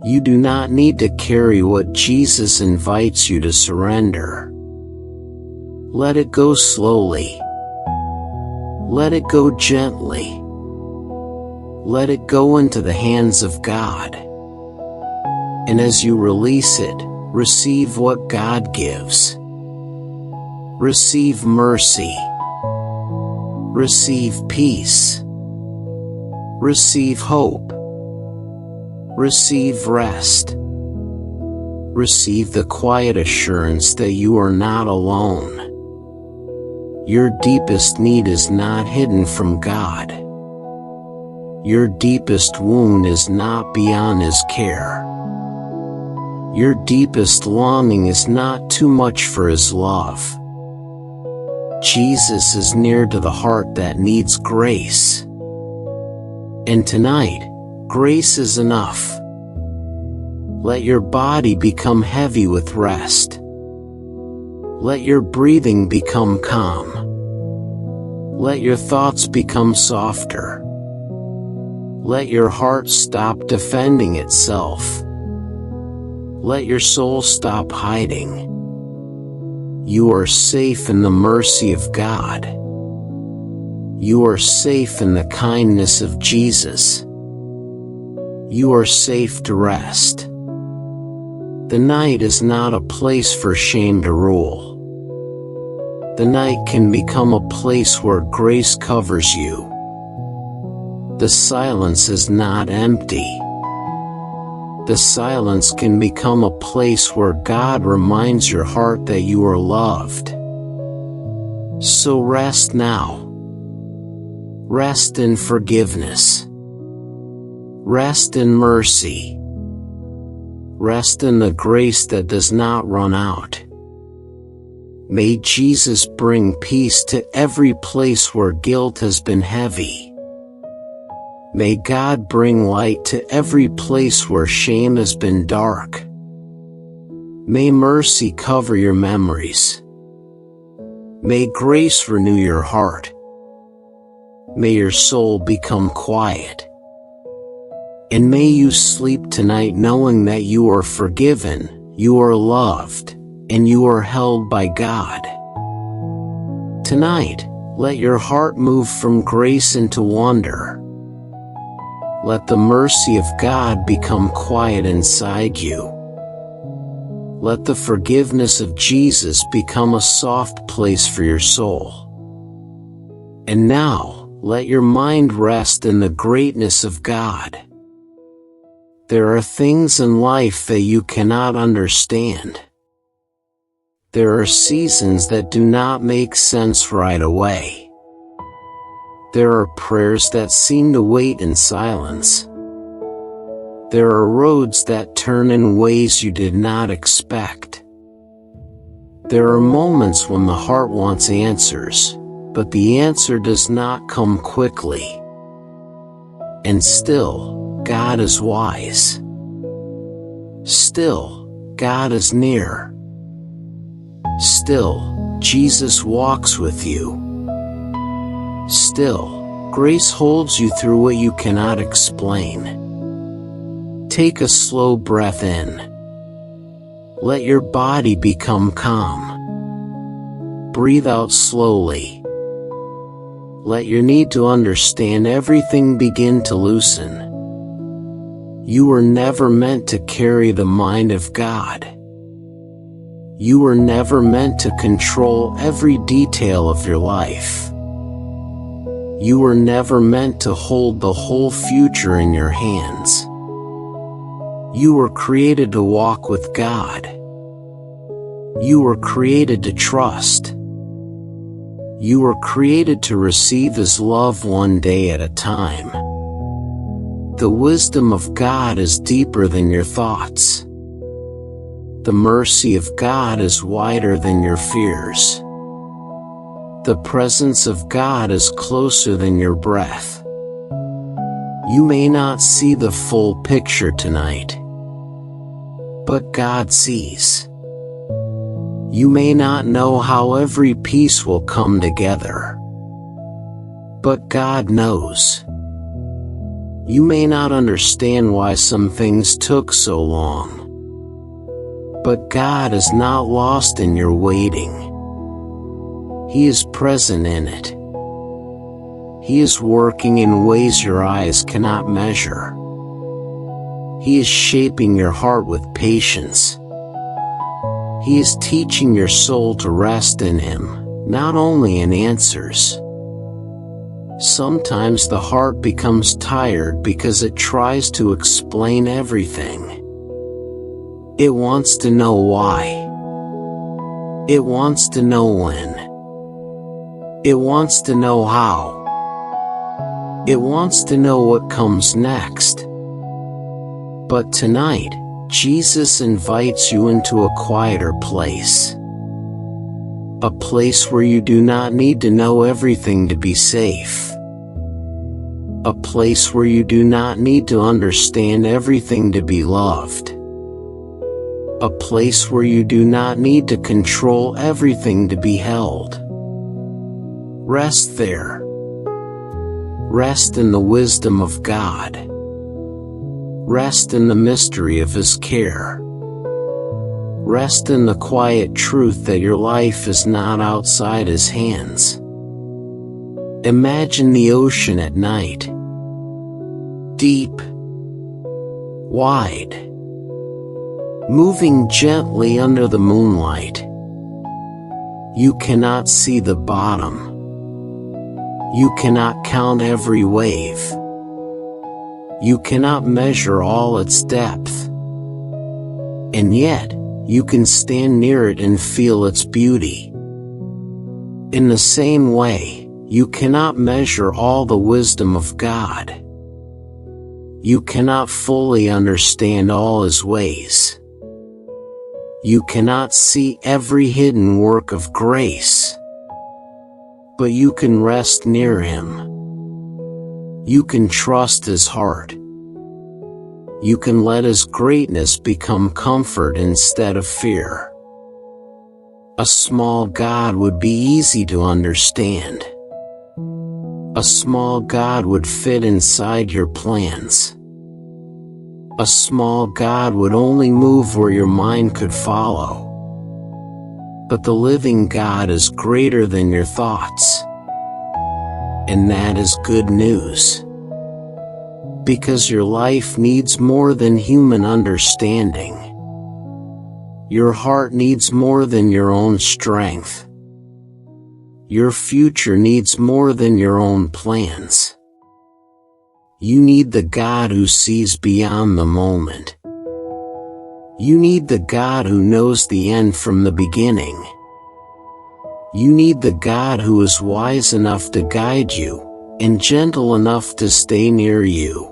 Speaker 1: You do not need to carry what Jesus invites you to surrender. Let it go slowly. Let it go gently. Let it go into the hands of God. And as you release it, receive what God gives. Receive mercy. Receive peace. Receive hope. Receive rest. Receive the quiet assurance that you are not alone. Your deepest need is not hidden from God. Your deepest wound is not beyond His care. Your deepest longing is not too much for His love. Jesus is near to the heart that needs grace. And tonight, grace is enough. Let your body become heavy with rest. Let your breathing become calm. Let your thoughts become softer. Let your heart stop defending itself. Let your soul stop hiding. You are safe in the mercy of God. You are safe in the kindness of Jesus. You are safe to rest. The night is not a place for shame to rule. The night can become a place where grace covers you. The silence is not empty. The silence can become a place where God reminds your heart that you are loved. So rest now. Rest in forgiveness. Rest in mercy. Rest in the grace that does not run out. May Jesus bring peace to every place where guilt has been heavy. May God bring light to every place where shame has been dark. May mercy cover your memories. May grace renew your heart. May your soul become quiet. And may you sleep tonight knowing that you are forgiven, you are loved, and you are held by God. Tonight, let your heart move from grace into wonder. Let the mercy of God become quiet inside you. Let the forgiveness of Jesus become a soft place for your soul. And now, let your mind rest in the greatness of God. There are things in life that you cannot understand. There are seasons that do not make sense right away. There are prayers that seem to wait in silence. There are roads that turn in ways you did not expect. There are moments when the heart wants answers, but the answer does not come quickly. And still, God is wise. Still, God is near. Still, Jesus walks with you. Still, grace holds you through what you cannot explain. Take a slow breath in. Let your body become calm. Breathe out slowly. let your need to understand everything begin to loosen. You were never meant to carry the mind of God. You were never meant to control every detail of your life. You were never meant to hold the whole future in your hands. You were created to walk with God. You were created to trust. You were created to receive His love one day at a time. The wisdom of God is deeper than your thoughts. The mercy of God is wider than your fears. The presence of God is closer than your breath. You may not see the full picture tonight, but God sees. You may not know how every piece will come together, but God knows. You may not understand why some things took so long, but God is not lost in your waiting. He is present in it. He is working in ways your eyes cannot measure. He is shaping your heart with patience. He is teaching your soul to rest in Him, not only in answers. Sometimes the heart becomes tired because it tries to explain everything. It wants to know why. It wants to know when. It wants to know how. It wants to know what comes next. But tonight, Jesus invites you into a quieter place. A place where you do not need to know everything to be safe. A place where you do not need to understand everything to be loved. A place where you do not need to control everything to be held. Rest there. Rest in the wisdom of God. Rest in the mystery of His care. Rest in the quiet truth that your life is not outside His hands. Imagine the ocean at night. Deep. Wide. Moving gently under the moonlight. You cannot see the bottom. You cannot count every wave. You cannot measure all its depth. And yet, you can stand near it and feel its beauty. In the same way, you cannot measure all the wisdom of God. You cannot fully understand all His ways. You cannot see every hidden work of grace. But you can rest near Him. You can trust His heart. You can let His greatness become comfort instead of fear. A small God would be easy to understand. A small God would fit inside your plans. A small God would only move where your mind could follow. But the living God is greater than your thoughts. And that is good news. Because your life needs more than human understanding. Your heart needs more than your own strength. Your future needs more than your own plans. You need the God who sees beyond the moment. You need the God who knows the end from the beginning. You need the God who is wise enough to guide you, and gentle enough to stay near you.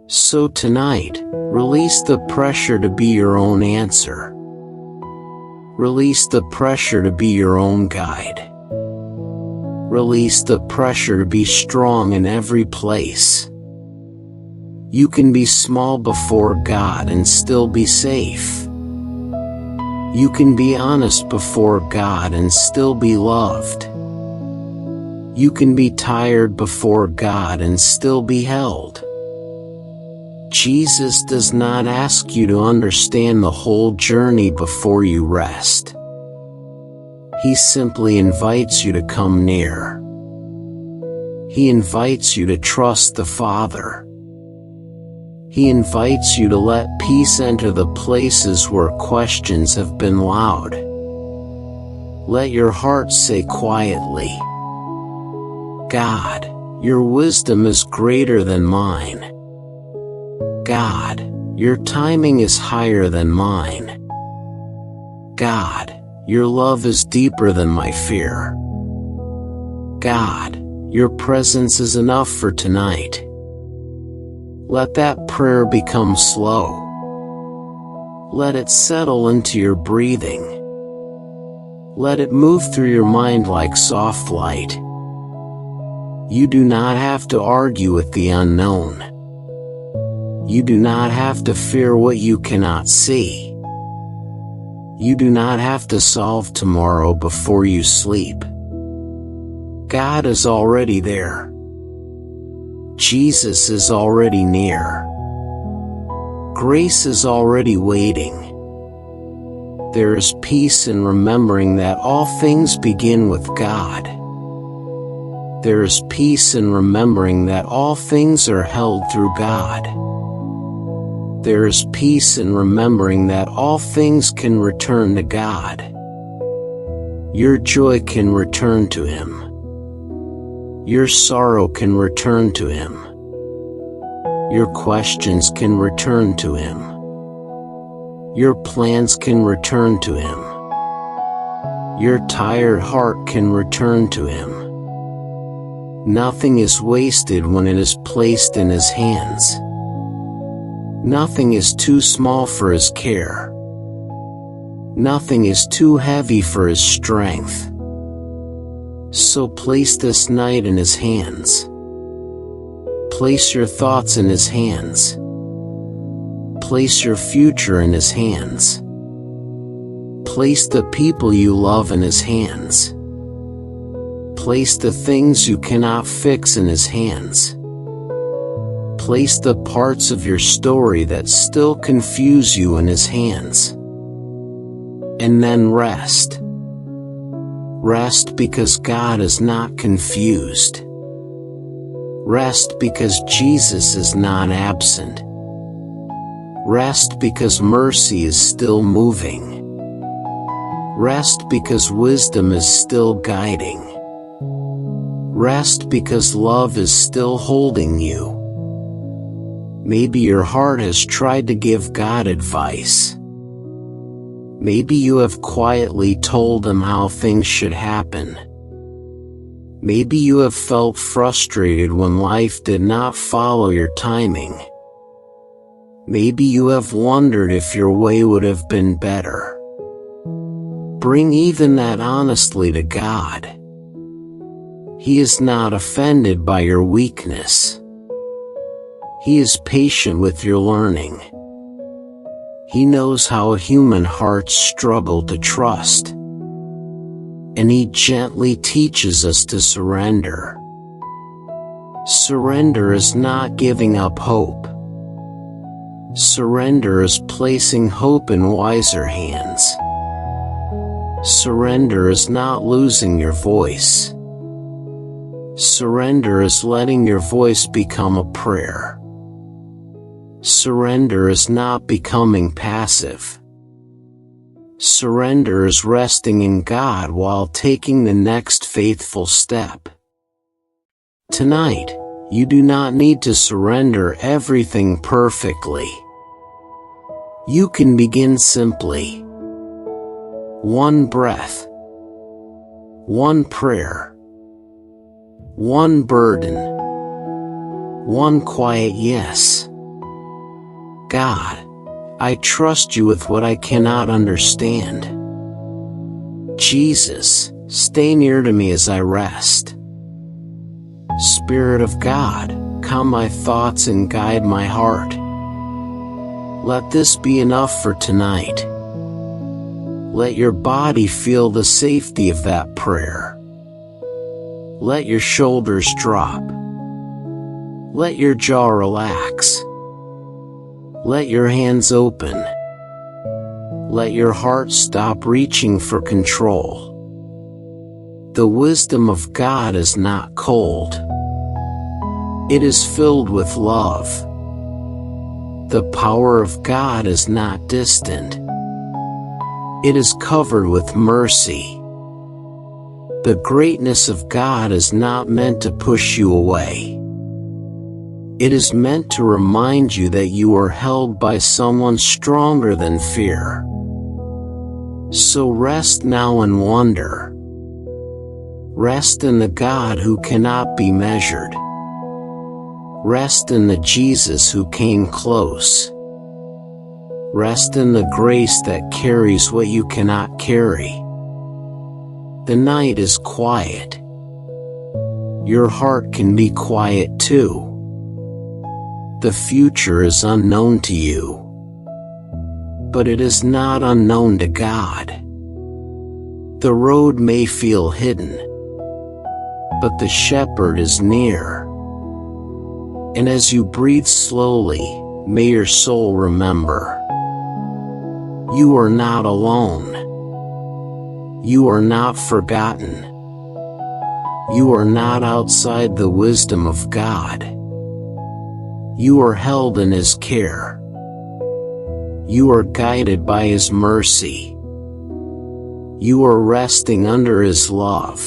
Speaker 1: So tonight, release the pressure to be your own answer. Release the pressure to be your own guide. Release the pressure to be strong in every place. You can be small before God and still be safe. You can be honest before God and still be loved. You can be tired before God and still be held. Jesus does not ask you to understand the whole journey before you rest. He simply invites you to come near. He invites you to trust the Father. He invites you to let peace enter the places where questions have been loud. Let your heart say quietly, God, your wisdom is greater than mine. God, your timing is higher than mine. God, your love is deeper than my fear. God, your presence is enough for tonight. Let that prayer become slow. Let it settle into your breathing. Let it move through your mind like soft light. You do not have to argue with the unknown. You do not have to fear what you cannot see. You do not have to solve tomorrow before you sleep. God is already there. Jesus is already near. Grace is already waiting. There is peace in remembering that all things begin with God. There is peace in remembering that all things are held through God. There is peace in remembering that all things can return to God. Your joy can return to Him. Your sorrow can return to Him. Your questions can return to Him. Your plans can return to Him. Your tired heart can return to Him. Nothing is wasted when it is placed in His hands. Nothing is too small for His care. Nothing is too heavy for His strength. So place this night in His hands. Place your thoughts in His hands. Place your future in His hands. Place the people you love in His hands. Place the things you cannot fix in His hands. Place the parts of your story that still confuse you in His hands. And then rest. Rest because God is not confused. Rest because Jesus is not absent. Rest because mercy is still moving. Rest because wisdom is still guiding. Rest because love is still holding you. Maybe your heart has tried to give God advice. Maybe you have quietly told Him how things should happen. Maybe you have felt frustrated when life did not follow your timing. Maybe you have wondered if your way would have been better. Bring even that honestly to God. He is not offended by your weakness. He is patient with your learning. He knows how human hearts struggle to trust. And He gently teaches us to surrender. Surrender is not giving up hope. Surrender is placing hope in wiser hands. Surrender is not losing your voice. Surrender is letting your voice become a prayer. Surrender is not becoming passive. Surrender is resting in God while taking the next faithful step. Tonight, you do not need to surrender everything perfectly. You can begin simply. One breath. One prayer. One burden. One quiet yes. God, I trust you with what I cannot understand. Jesus, stay near to me as I rest. Spirit of God, calm my thoughts and guide my heart. Let this be enough for tonight. Let your body feel the safety of that prayer. Let your shoulders drop. Let your jaw relax. Let your hands open. Let your heart stop reaching for control. The wisdom of God is not cold. It is filled with love. The power of God is not distant. It is covered with mercy. The greatness of God is not meant to push you away. It is meant to remind you that you are held by someone stronger than fear. So rest now and wonder. Rest in the God who cannot be measured. Rest in the Jesus who came close. Rest in the grace that carries what you cannot carry. The night is quiet. Your heart can be quiet too. The future is unknown to you, but it is not unknown to God. The road may feel hidden, but the shepherd is near. And as you breathe slowly, may your soul remember, you are not alone. You are not forgotten. You are not outside the wisdom of God. You are held in His care. You are guided by His mercy. You are resting under His love.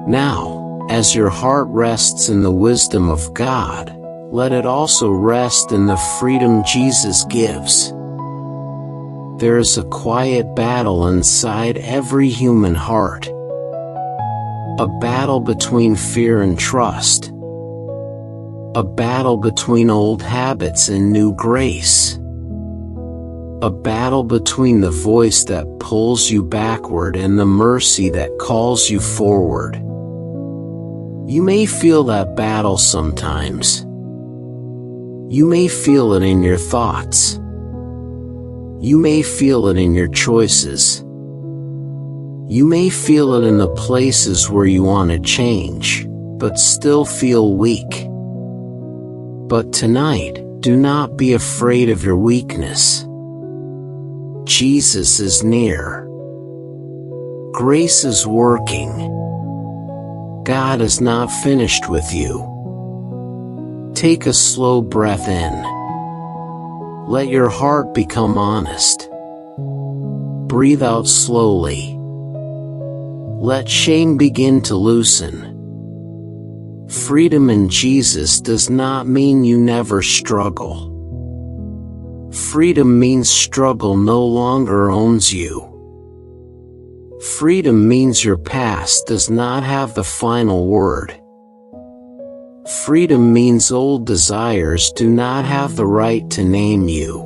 Speaker 1: Now, as your heart rests in the wisdom of God, let it also rest in the freedom Jesus gives. There is a quiet battle inside every human heart. A battle between fear and trust. A battle between old habits and new grace. A battle between the voice that pulls you backward and the mercy that calls you forward. You may feel that battle sometimes. You may feel it in your thoughts. You may feel it in your choices. You may feel it in the places where you want to change, but still feel weak. But tonight, do not be afraid of your weakness. Jesus is near. Grace is working. God is not finished with you. Take a slow breath in. Let your heart become honest. Breathe out slowly. Let shame begin to loosen. Freedom in Jesus does not mean you never struggle. Freedom means struggle no longer owns you. Freedom means your past does not have the final word. Freedom means old desires do not have the right to name you.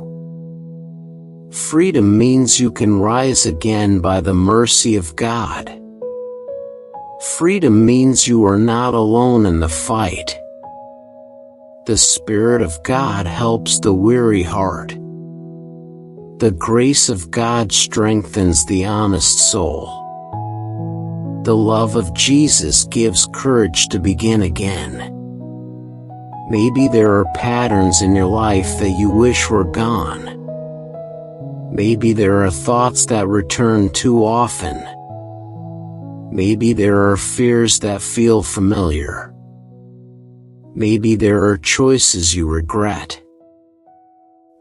Speaker 1: Freedom means you can rise again by the mercy of God. Freedom means you are not alone in the fight. The Spirit of God helps the weary heart. The grace of God strengthens the honest soul. The love of Jesus gives courage to begin again. Maybe there are patterns in your life that you wish were gone. Maybe there are thoughts that return too often. Maybe there are fears that feel familiar. Maybe there are choices you regret.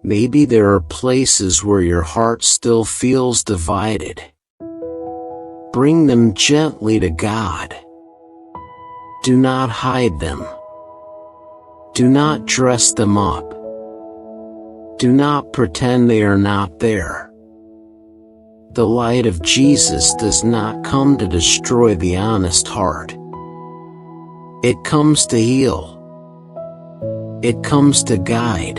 Speaker 1: Maybe there are places where your heart still feels divided. Bring them gently to God. Do not hide them. Do not dress them up. Do not pretend they are not there. The light of Jesus does not come to destroy the honest heart. It comes to heal. It comes to guide.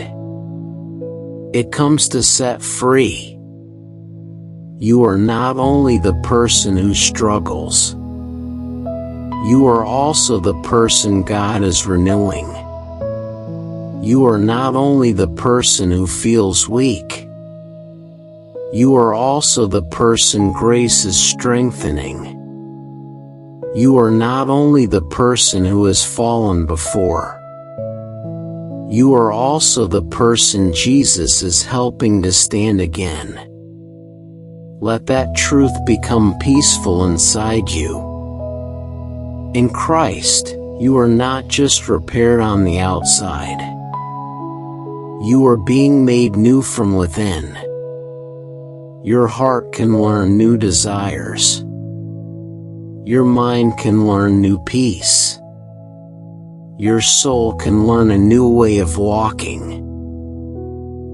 Speaker 1: It comes to set free. You are not only the person who struggles. You are also the person God is renewing. You are not only the person who feels weak. You are also the person grace is strengthening. You are not only the person who has fallen before. You are also the person Jesus is helping to stand again. Let that truth become peaceful inside you. In Christ, You are not just repaired on the outside. You are being made new from within. Your heart can learn new desires. Your mind can learn new peace. Your soul can learn a new way of walking.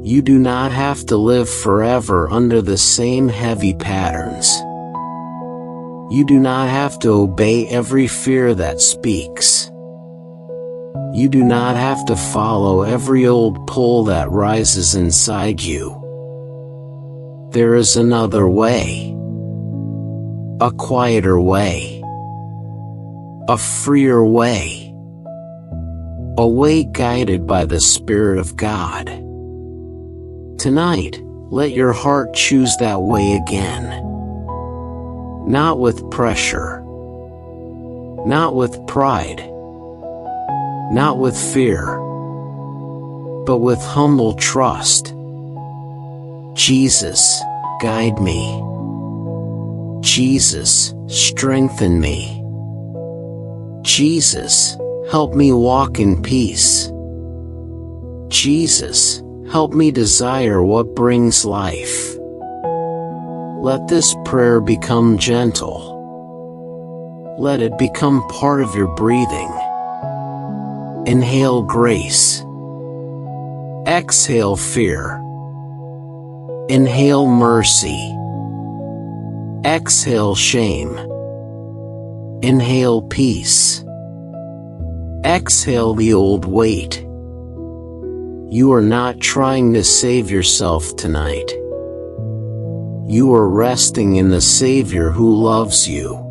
Speaker 1: You do not have to live forever under the same heavy patterns. You do not have to obey every fear that speaks. You do not have to follow every old pull that rises inside you. There is another way. A quieter way. A freer way. A way guided by the Spirit of God. Tonight, let your heart choose that way again. Not with pressure. Not with pride. Not with fear. But with humble trust. Jesus, guide me. Jesus, strengthen me. Jesus, help me walk in peace. Jesus, help me desire what brings life. Let this prayer become gentle. Let it become part of your breathing. Inhale grace. Exhale fear. Inhale mercy. Exhale shame. Inhale peace. Exhale the old weight. You are not trying to save yourself tonight. You are resting in the Savior who loves you.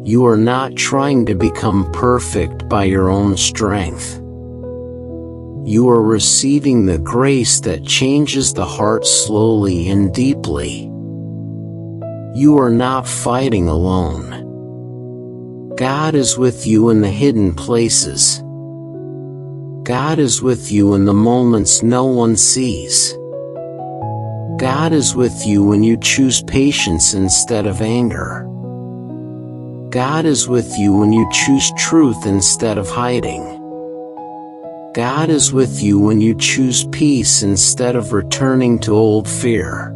Speaker 1: You are not trying to become perfect by your own strength. You are receiving the grace that changes the heart slowly and deeply. You are not fighting alone. God is with you in the hidden places. God is with you in the moments no one sees. God is with you when you choose patience instead of anger. God is with you when you choose truth instead of hiding. God is with you when you choose peace instead of returning to old fear.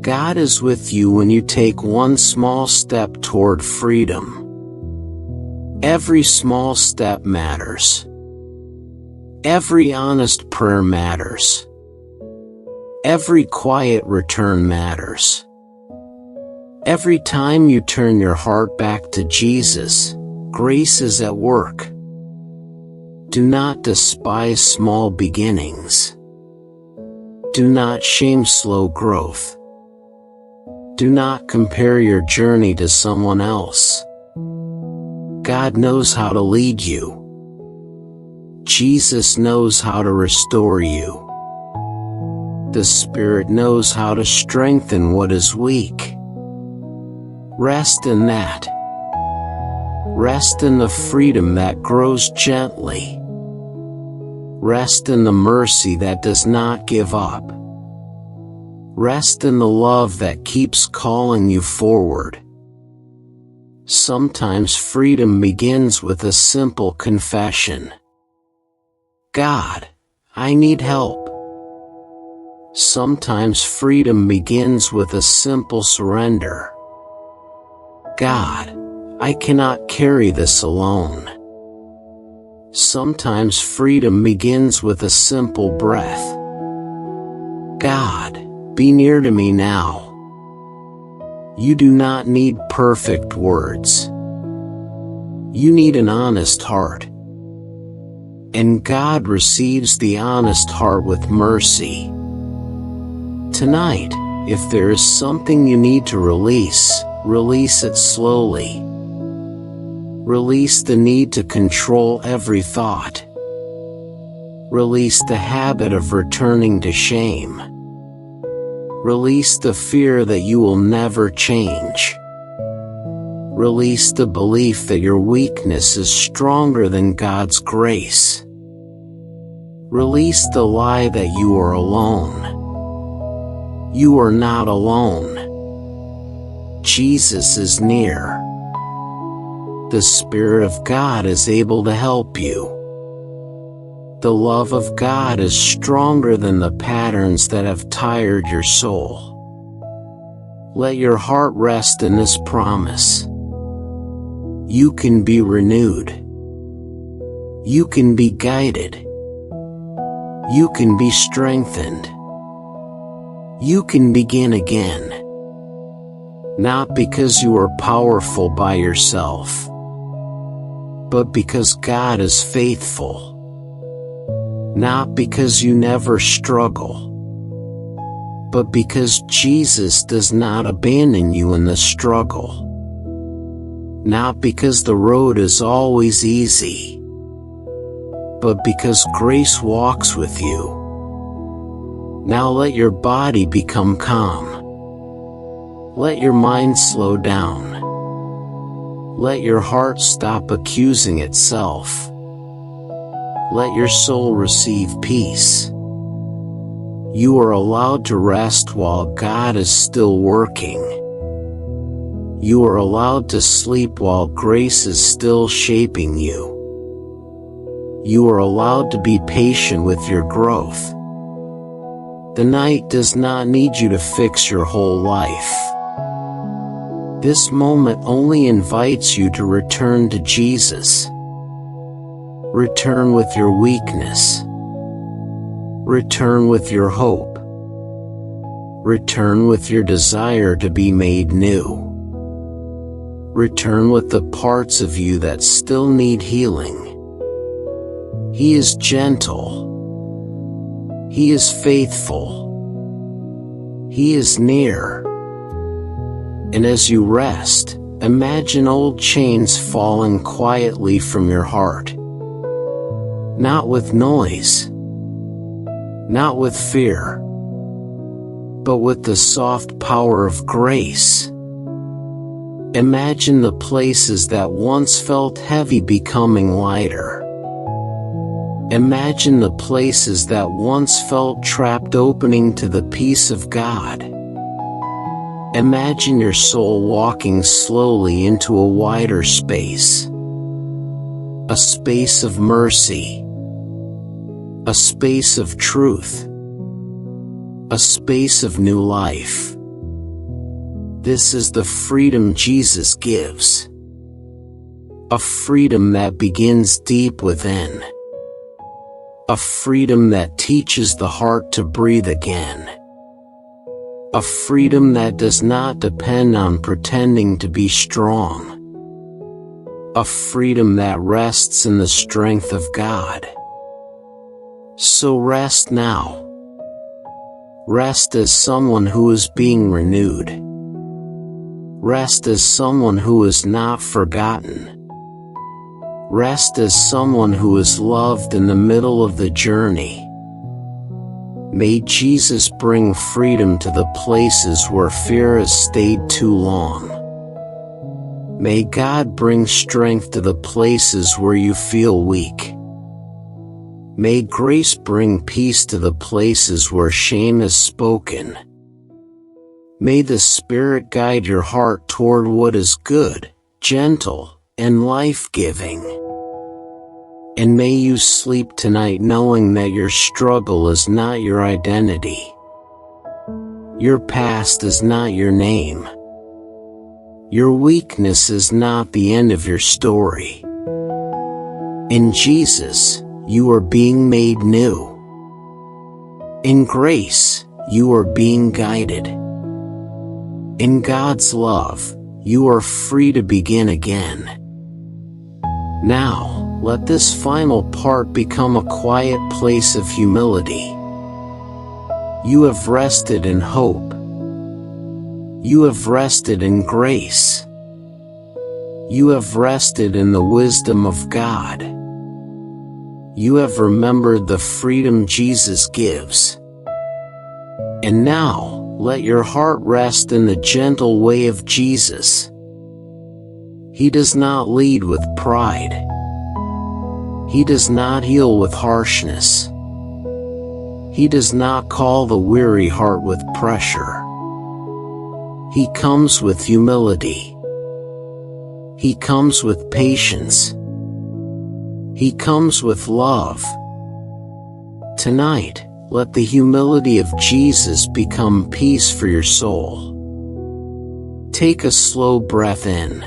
Speaker 1: God is with you when you take one small step toward freedom. Every small step matters. Every honest prayer matters. Every quiet return matters. Every time you turn your heart back to Jesus, grace is at work. Do not despise small beginnings. Do not shame slow growth. Do not compare your journey to someone else. God knows how to lead you. Jesus knows how to restore you. The Spirit knows how to strengthen what is weak. Rest in that. Rest in the freedom that grows gently. Rest in the mercy that does not give up. Rest in the love that keeps calling you forward. Sometimes freedom begins with a simple confession. God, I need help. Sometimes freedom begins with a simple surrender. God, I cannot carry this alone. Sometimes freedom begins with a simple breath. God, be near to me now. You do not need perfect words. You need an honest heart. And God receives the honest heart with mercy. Tonight, if there is something you need to release, release it slowly. Release the need to control every thought. Release the habit of returning to shame. Release the fear that you will never change. Release the belief that your weakness is stronger than God's grace. Release the lie that you are alone. You are not alone. Jesus is near. the Spirit of God is able to help you. The love of God is stronger than the patterns that have tired your soul. Let your heart rest in this promise. You can be renewed. You can be guided. You can be strengthened. You can begin again. Not because you are powerful by yourself, but because God is faithful. Not because you never struggle, but because Jesus does not abandon you in the struggle. Not because the road is always easy, but because grace walks with you. Now let your body become calm. Let your mind slow down. Let your heart stop accusing itself. Let your soul receive peace. You are allowed to rest while God is still working. You are allowed to sleep while grace is still shaping you. You are allowed to be patient with your growth. The night does not need you to fix your whole life. This moment only invites you to return to Jesus. Return with your weakness. Return with your hope. Return with your desire to be made new. Return with the parts of you that still need healing. He is gentle. He is faithful. He is near. And as you rest, imagine old chains falling quietly from your heart. Not with noise, not with fear, but with the soft power of grace. Imagine the places that once felt heavy becoming lighter. Imagine the places that once felt trapped opening to the peace of God. Imagine your soul walking slowly into a wider space. A space of mercy. A space of truth. A space of new life. This is the freedom Jesus gives. A freedom that begins deep within. A freedom that teaches the heart to breathe again. A freedom that does not depend on pretending to be strong. A freedom that rests in the strength of God. So rest now. Rest as someone who is being renewed. Rest as someone who is not forgotten. Rest as someone who is loved in the middle of the journey. May Jesus bring freedom to the places where fear has stayed too long. May God bring strength to the places where you feel weak. May grace bring peace to the places where shame has spoken. May the Spirit guide your heart toward what is good, gentle, and life-giving. And may you sleep tonight knowing that your struggle is not your identity. Your past is not your name. Your weakness is not the end of your story. In Jesus, you are being made new. In grace, you are being guided. In God's love, you are free to begin again. Now, let this final part become a quiet place of humility. You have rested in hope. You have rested in grace. You have rested in the wisdom of God. You have remembered the freedom Jesus gives. And now, let your heart rest in the gentle way of Jesus. He does not lead with pride. He does not heal with harshness. He does not call the weary heart with pressure. He comes with humility. He comes with patience. He comes with love. Tonight, let the humility of Jesus become peace for your soul. Take a slow breath in.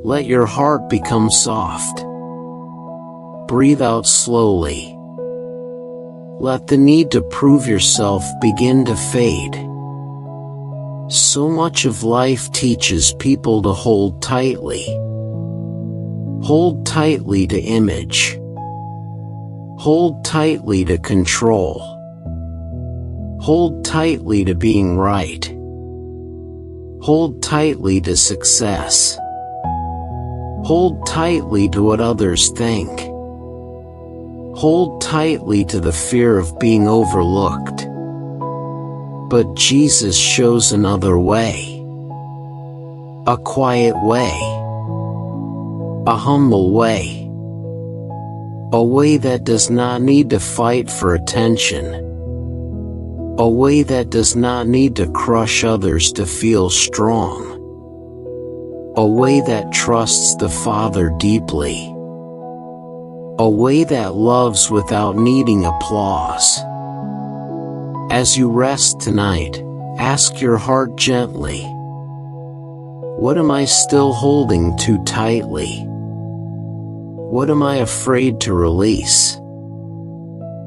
Speaker 1: Let your heart become soft. Breathe out slowly. Let the need to prove yourself begin to fade. So much of life teaches people to hold tightly. Hold tightly to image. Hold tightly to control. Hold tightly to being right. Hold tightly to success. Hold tightly to what others think. Hold tightly to the fear of being overlooked. But Jesus shows another way. A quiet way. A humble way. A way that does not need to fight for attention. A way that does not need to crush others to feel strong. A way that trusts the Father deeply. A way that loves without needing applause. As you rest tonight, ask your heart gently, what am I still holding too tightly? What am I afraid to release?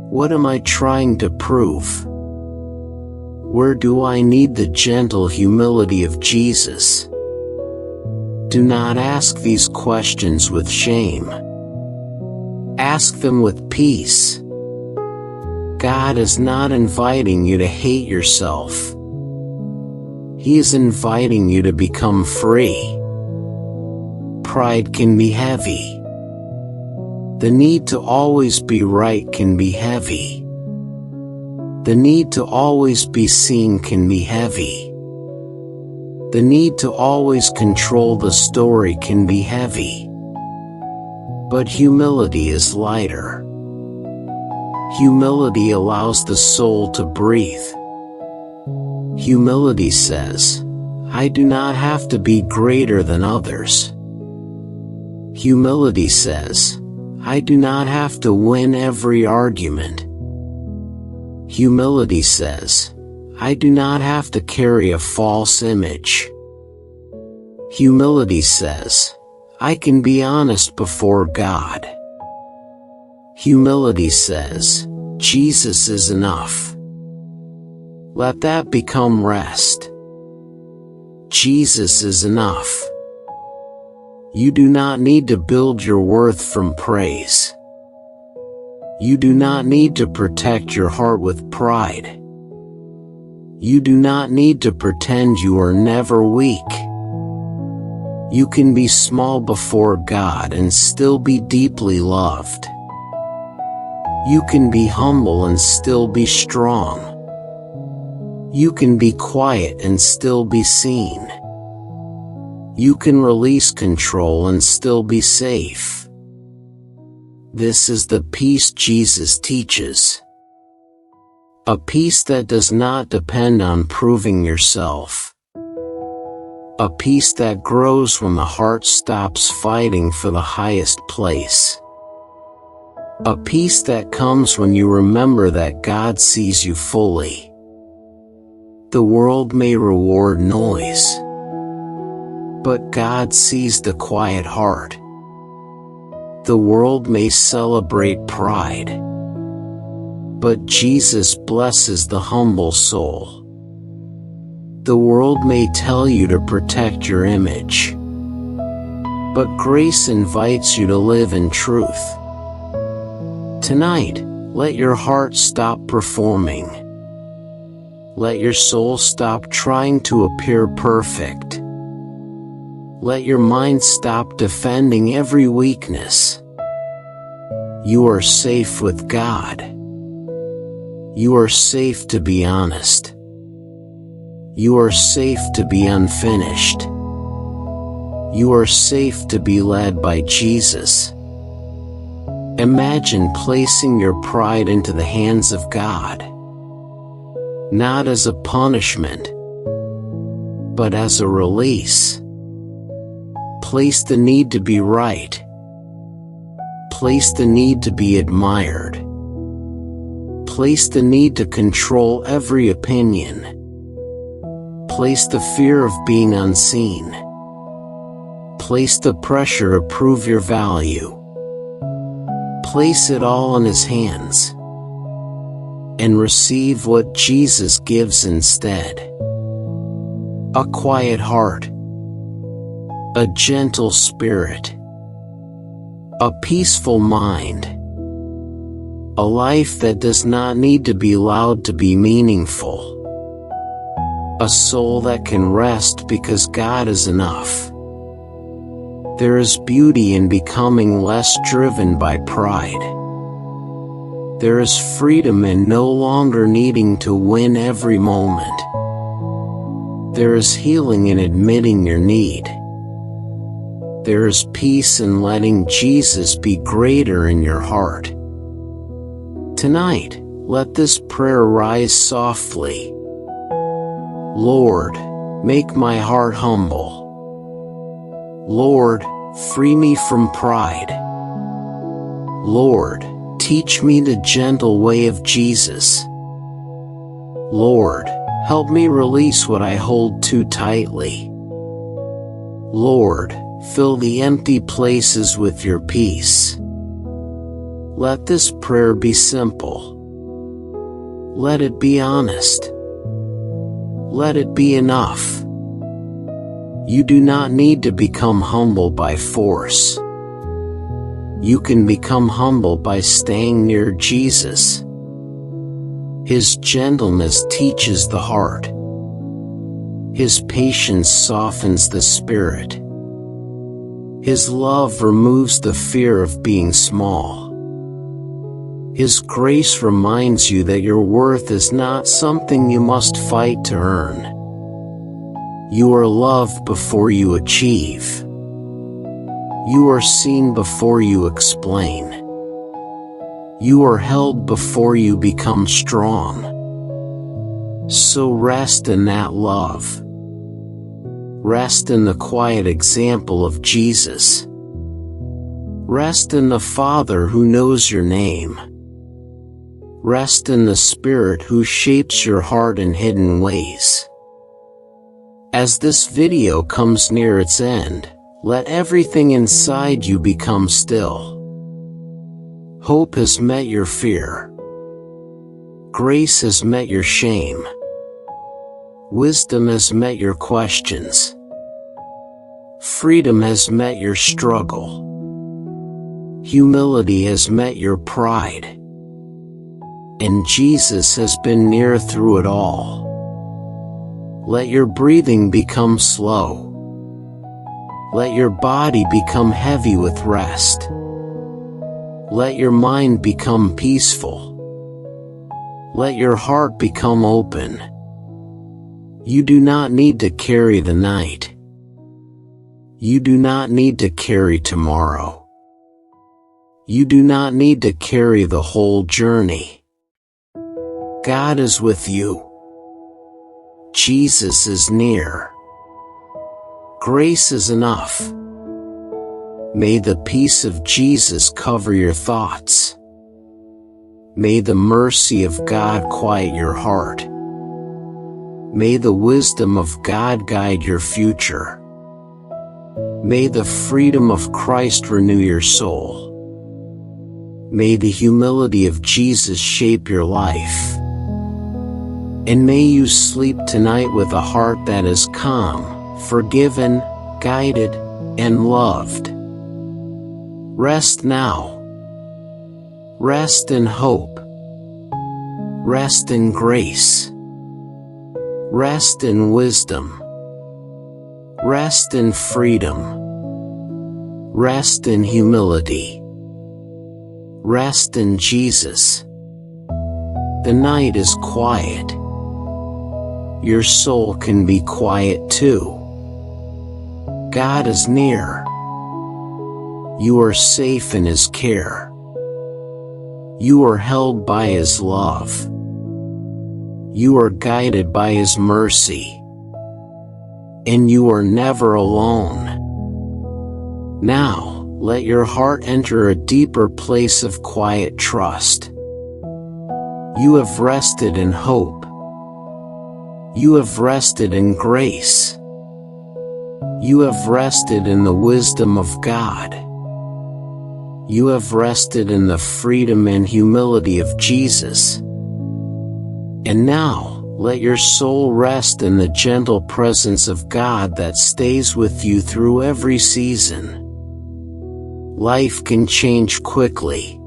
Speaker 1: What am I trying to prove? Where do I need the gentle humility of Jesus? Do not ask these questions with shame. Ask them with peace. God is not inviting you to hate yourself. He is inviting you to become free. Pride can be heavy. The need to always be right can be heavy. The need to always be seen can be heavy. The need to always control the story can be heavy. But humility is lighter. Humility allows the soul to breathe. Humility says, I do not have to be greater than others. Humility says, I do not have to win every argument. Humility says, I do not have to carry a false image. Humility says, I can be honest before God. Humility says, Jesus is enough. Let that become rest. Jesus is enough. You do not need to build your worth from praise. You do not need to protect your heart with pride. You do not need to pretend you are never weak. You can be small before God and still be deeply loved. You can be humble and still be strong. You can be quiet and still be seen. You can release control and still be safe. This is the peace Jesus teaches. A peace that does not depend on proving yourself. A peace that grows when the heart stops fighting for the highest place. A peace that comes when you remember that God sees you fully. The world may reward noise, but God sees the quiet heart. The world may celebrate pride, but Jesus blesses the humble soul. The world may tell you to protect your image, but grace invites you to live in truth. Tonight, let your heart stop performing. Let your soul stop trying to appear perfect. Let your mind stop defending every weakness. You are safe with God. You are safe to be honest. You are safe to be unfinished. You are safe to be led by Jesus. Imagine placing your pride into the hands of God, not as a punishment, but as a release. Place the need to be right. Place the need to be admired. Place the need to control every opinion. Place the fear of being unseen. Place the pressure to prove your value. Place it all in His hands. And receive what Jesus gives instead. A quiet heart. A gentle spirit. A peaceful mind. A life that does not need to be loud to be meaningful. A soul that can rest because God is enough. There is beauty in becoming less driven by pride. There is freedom in no longer needing to win every moment. There is healing in admitting your need. There is peace in letting Jesus be greater in your heart. Tonight, let this prayer rise softly. Lord, make my heart humble. Lord, free me from pride. Lord, teach me the gentle way of Jesus. Lord, help me release what I hold too tightly. Lord, fill the empty places with your peace. Let this prayer be simple. Let it be honest. Let it be enough. You do not need to become humble by force. You can become humble by staying near Jesus. His gentleness teaches the heart. His patience softens the spirit. His love removes the fear of being small. His grace reminds you that your worth is not something you must fight to earn. You are loved before you achieve. You are seen before you explain. You are held before you become strong. So rest in that love. Rest in the quiet example of Jesus. Rest in the Father who knows your name. Rest in the Spirit who shapes your heart in hidden ways. As this video comes near its end, let everything inside you become still. Hope has met your fear. Grace has met your shame. Wisdom has met your questions. Freedom has met your struggle. Humility has met your pride. And Jesus has been near through it all. Let your breathing become slow. Let your body become heavy with rest. Let your mind become peaceful. Let your heart become open. You do not need to carry the night. You do not need to carry tomorrow. You do not need to carry the whole journey. God is with you. Jesus is near. Grace is enough. May the peace of Jesus cover your thoughts. May the mercy of God quiet your heart. May the wisdom of God guide your future. May the freedom of Christ renew your soul. May the humility of Jesus shape your life. And may you sleep tonight with a heart that is calm, forgiven, guided, and loved. Rest now. Rest in hope. Rest in grace. Rest in wisdom. Rest in freedom. Rest in humility. Rest in Jesus. The night is quiet. Your soul can be quiet too. God is near. You are safe in His care. You are held by His love. You are guided by His mercy. And you are never alone. Now, let your heart enter a deeper place of quiet trust. You have rested in hope. You have rested in grace. You have rested in the wisdom of God. You have rested in the freedom and humility of Jesus. And now, let your soul rest in the gentle presence of God that stays with you through every season. Life can change quickly.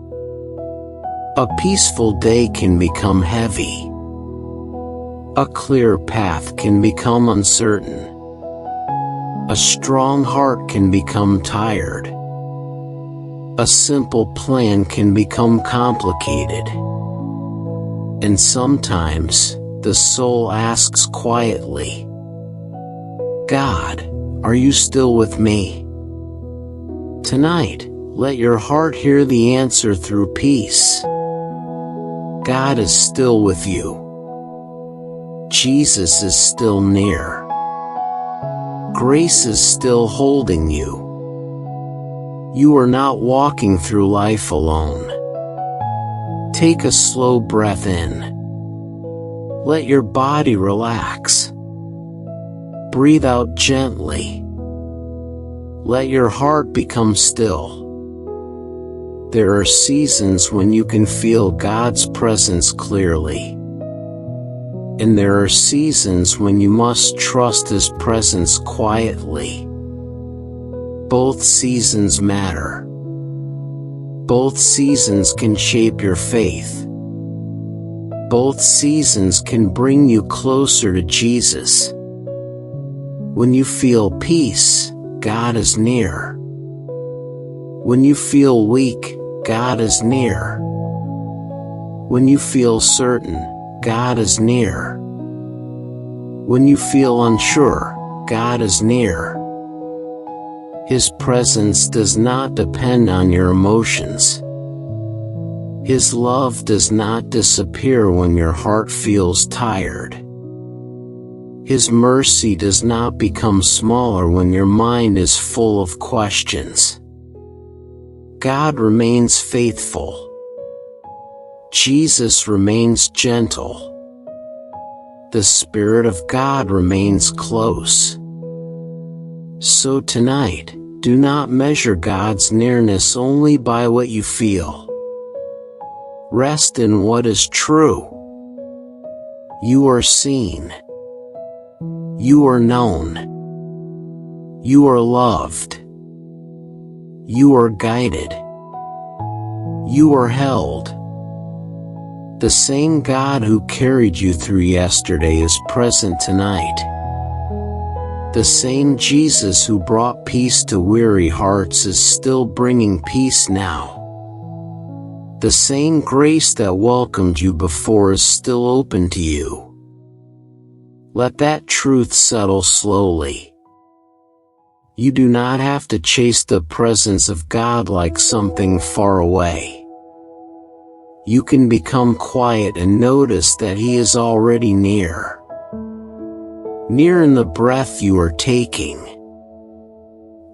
Speaker 1: A peaceful day can become heavy. A clear path can become uncertain. A strong heart can become tired. A simple plan can become complicated. And sometimes, the soul asks quietly, God, are you still with me? Tonight, let your heart hear the answer through peace. God is still with you. Jesus is still near. Grace is still holding you. You are not walking through life alone. Take a slow breath in. Let your body relax. Breathe out gently. Let your heart become still. There are seasons when you can feel God's presence clearly. And there are seasons when you must trust His presence quietly. Both seasons matter. Both seasons can shape your faith. Both seasons can bring you closer to Jesus. When you feel peace, God is near. When you feel weak, God is near. When you feel certain, God is near. When you feel unsure, God is near. His presence does not depend on your emotions. His love does not disappear when your heart feels tired. His mercy does not become smaller when your mind is full of questions. God remains faithful. Jesus remains gentle. The Spirit of God remains close. So tonight, do not measure God's nearness only by what you feel. Rest in what is true. You are seen. You are known. You are loved. You are guided. You are held. The same God who carried you through yesterday is present tonight. The same Jesus who brought peace to weary hearts is still bringing peace now. The same grace that welcomed you before is still open to you. Let that truth settle slowly. You do not have to chase the presence of God like something far away. You can become quiet and notice that He is already near. Near in the breath you are taking.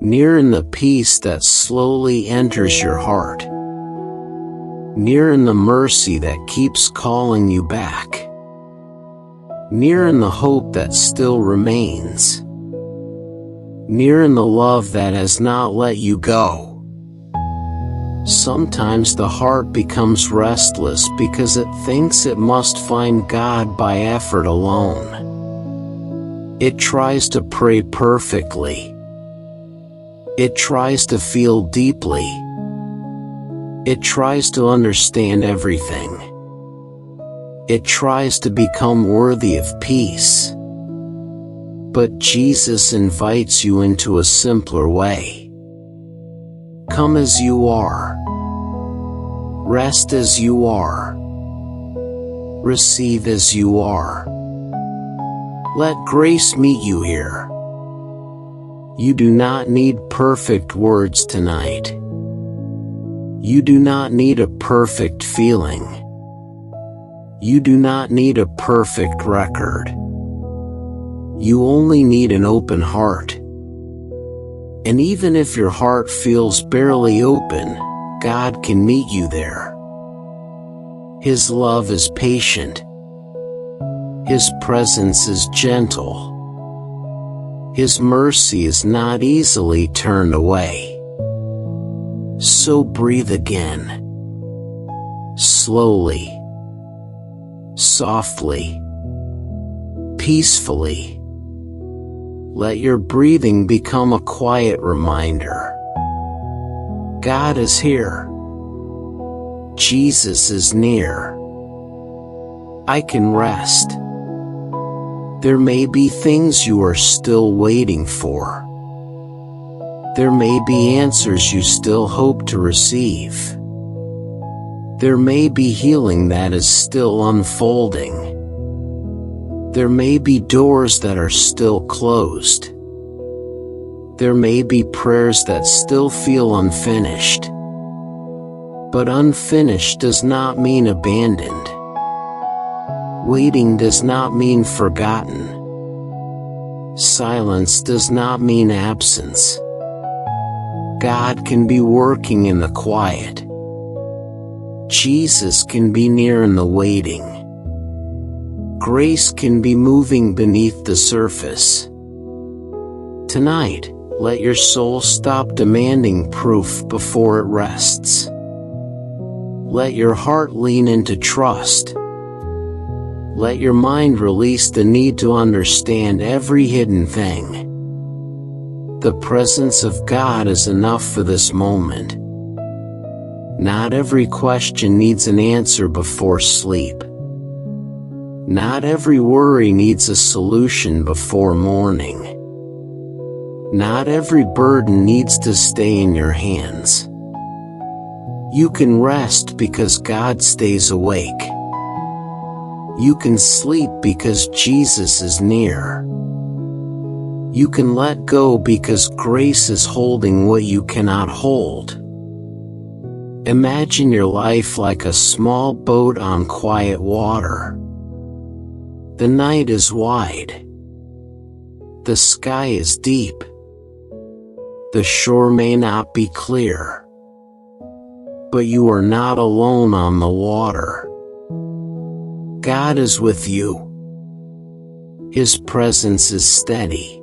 Speaker 1: Near in the peace that slowly enters your heart. Near in the mercy that keeps calling you back. Near in the hope that still remains. Near in the love that has not let you go. Sometimes the heart becomes restless because it thinks it must find God by effort alone. It tries to pray perfectly. It tries to feel deeply. It tries to understand everything. It tries to become worthy of peace. But Jesus invites you into a simpler way. Come as you are. Rest as you are. Receive as you are. Let grace meet you here. You do not need perfect words tonight. You do not need a perfect feeling. You do not need a perfect record. You only need an open heart. And even if your heart feels barely open, God can meet you there. His love is patient. His presence is gentle. His mercy is not easily turned away. So breathe again. Slowly. Softly. Peacefully. Let your breathing become a quiet reminder. God is here. Jesus is near. I can rest. There may be things you are still waiting for. There may be answers you still hope to receive. There may be healing that is still unfolding. There may be doors that are still closed. There may be prayers that still feel unfinished. But unfinished does not mean abandoned. Waiting does not mean forgotten. Silence does not mean absence. God can be working in the quiet. Jesus can be near in the waiting. Grace can be moving beneath the surface. Tonight, let your soul stop demanding proof before it rests. Let your heart lean into trust. Let your mind release the need to understand every hidden thing. The presence of God is enough for this moment. Not every question needs an answer before sleep. Not every worry needs a solution before morning. Not every burden needs to stay in your hands. You can rest because God stays awake. You can sleep because Jesus is near. You can let go because grace is holding what you cannot hold. Imagine your life like a small boat on quiet water. The night is wide. The sky is deep. The shore may not be clear. But you are not alone on the water. God is with you. His presence is steady.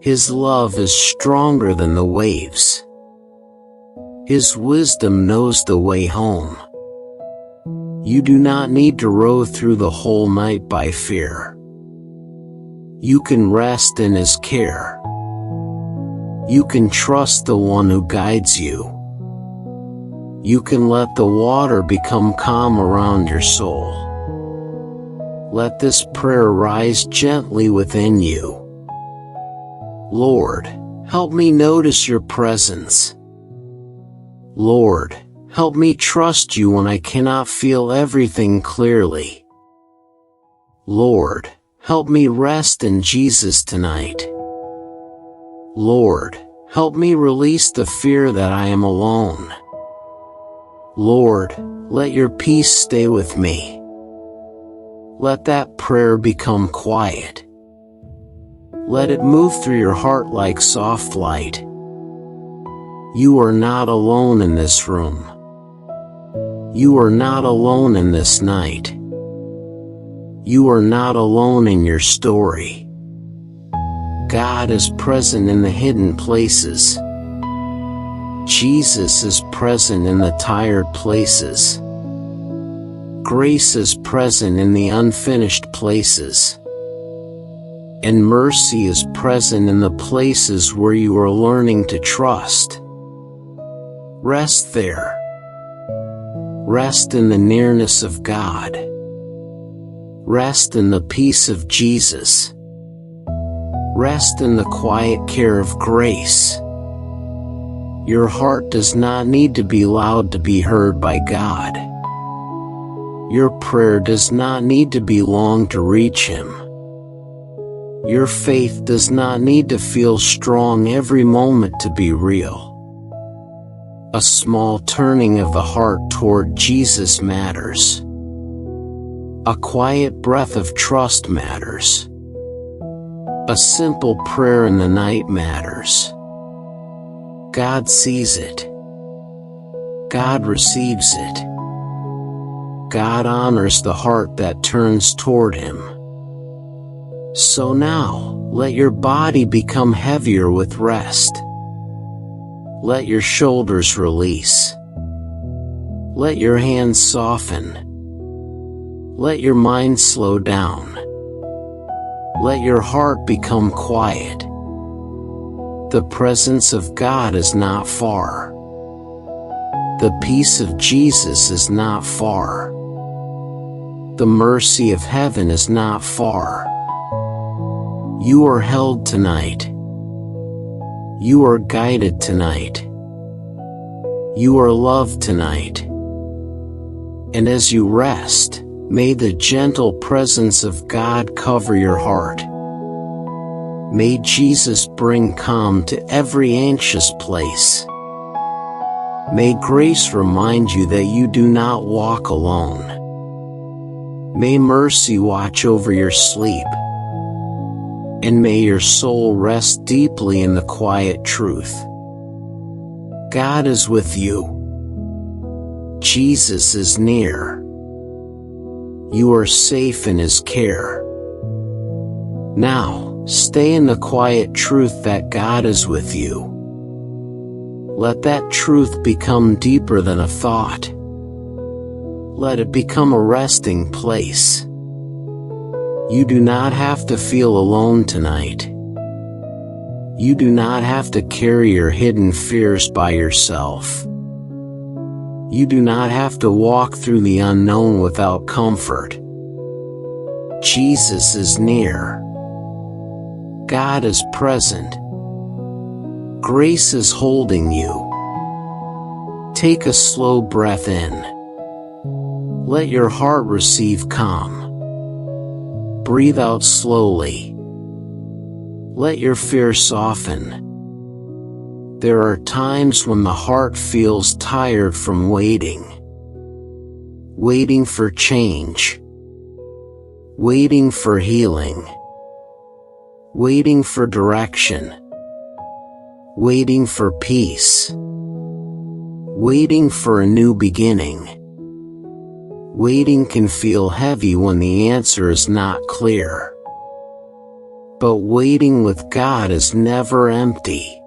Speaker 1: His love is stronger than the waves. His wisdom knows the way home. You do not need to row through the whole night by fear. You can rest in His care. You can trust the one who guides you. You can let the water become calm around your soul. Let this prayer rise gently within you. Lord, help me notice your presence. Lord, help me trust you when I cannot feel everything clearly. Lord, help me rest in Jesus tonight. Lord, help me release the fear that I am alone. Lord, let your peace stay with me. Let that prayer become quiet. Let it move through your heart like soft light. You are not alone in this room. You are not alone in this night. You are not alone in your story. God is present in the hidden places. Jesus is present in the tired places. Grace is present in the unfinished places. And mercy is present in the places where you are learning to trust. Rest there. Rest in the nearness of God. Rest in the peace of Jesus. Rest in the quiet care of grace. Your heart does not need to be loud to be heard by God. Your prayer does not need to be long to reach Him. Your faith does not need to feel strong every moment to be real. A small turning of the heart toward Jesus matters. A quiet breath of trust matters. A simple prayer in the night matters. God sees it. God receives it. God honors the heart that turns toward Him. So now, let your body become heavier with rest. Let your shoulders release. Let your hands soften. Let your mind slow down. Let your heart become quiet. The presence of God is not far. The peace of Jesus is not far. The mercy of heaven is not far. You are held tonight. You are guided tonight. You are loved tonight. And as you rest, may the gentle presence of God cover your heart. May Jesus bring calm to every anxious place. May grace remind you that you do not walk alone. May mercy watch over your sleep. And may your soul rest deeply in the quiet truth. God is with you. Jesus is near. You are safe in His care. Now, stay in the quiet truth that God is with you. Let that truth become deeper than a thought. Let it become a resting place. You do not have to feel alone tonight. You do not have to carry your hidden fears by yourself. You do not have to walk through the unknown without comfort. Jesus is near. God is present. Grace is holding you. Take a slow breath in. Let your heart receive calm. Breathe out slowly. Let your fear soften. There are times when the heart feels tired from waiting. Waiting for change. Waiting for healing. Waiting for direction. Waiting for peace. Waiting for a new beginning. Waiting can feel heavy when the answer is not clear. But waiting with God is never empty.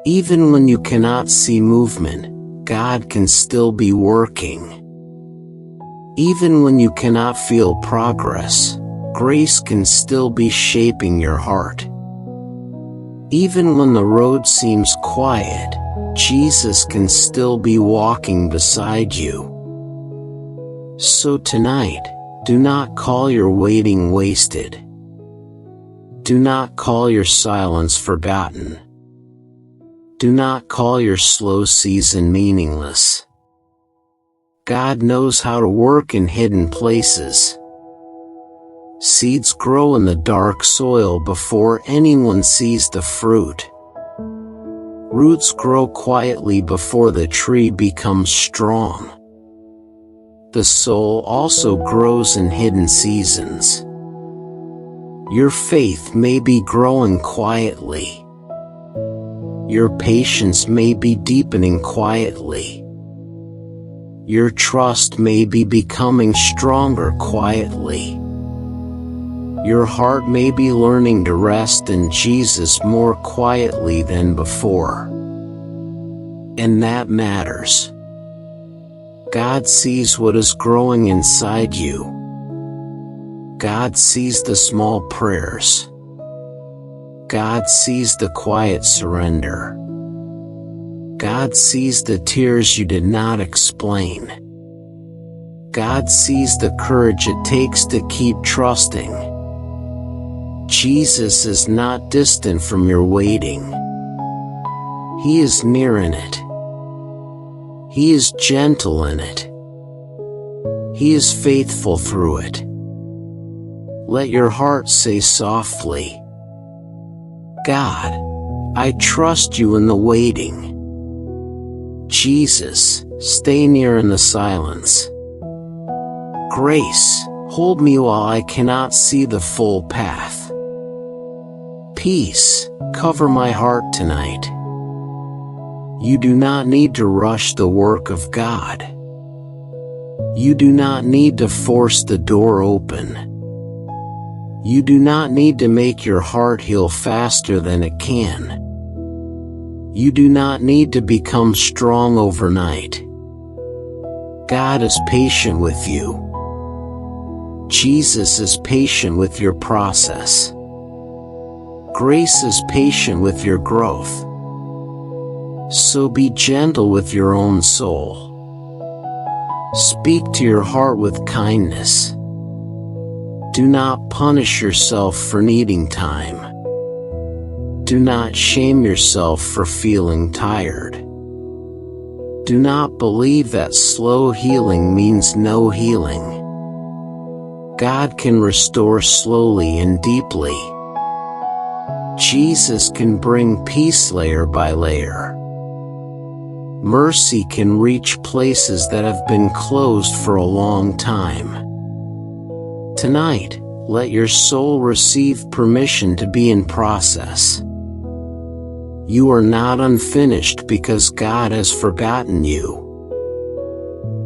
Speaker 1: Even when you cannot see movement, God can still be working. Even when you cannot feel progress, grace can still be shaping your heart. Even when the road seems quiet, Jesus can still be walking beside you. So tonight, do not call your waiting wasted. Do not call your silence forgotten. Do not call your slow season meaningless. God knows how to work in hidden places. Seeds grow in the dark soil before anyone sees the fruit. Roots grow quietly before the tree becomes strong. The soul also grows in hidden seasons. Your faith may be growing quietly. Your patience may be deepening quietly. Your trust may be becoming stronger quietly. Your heart may be learning to rest in Jesus more quietly than before. And that matters. God sees what is growing inside you. God sees the small prayers. God sees the quiet surrender. God sees the tears you did not explain. God sees the courage it takes to keep trusting. Jesus is not distant from your waiting. He is near in it. He is gentle in it. He is faithful through it. Let your heart say softly, God, I trust you in the waiting. Jesus, stay near in the silence. Grace, hold me while I cannot see the full path. Peace, cover my heart tonight. You do not need to rush the work of God. You do not need to force the door open. You do not need to make your heart heal faster than it can. You do not need to become strong overnight. God is patient with you. Jesus is patient with your process. Grace is patient with your growth. So be gentle with your own soul. Speak to your heart with kindness. Do not punish yourself for needing time. Do not shame yourself for feeling tired. Do not believe that slow healing means no healing. God can restore slowly and deeply. Jesus can bring peace layer by layer. Mercy can reach places that have been closed for a long time. Tonight, let your soul receive permission to be in process. You are not unfinished because God has forgotten you.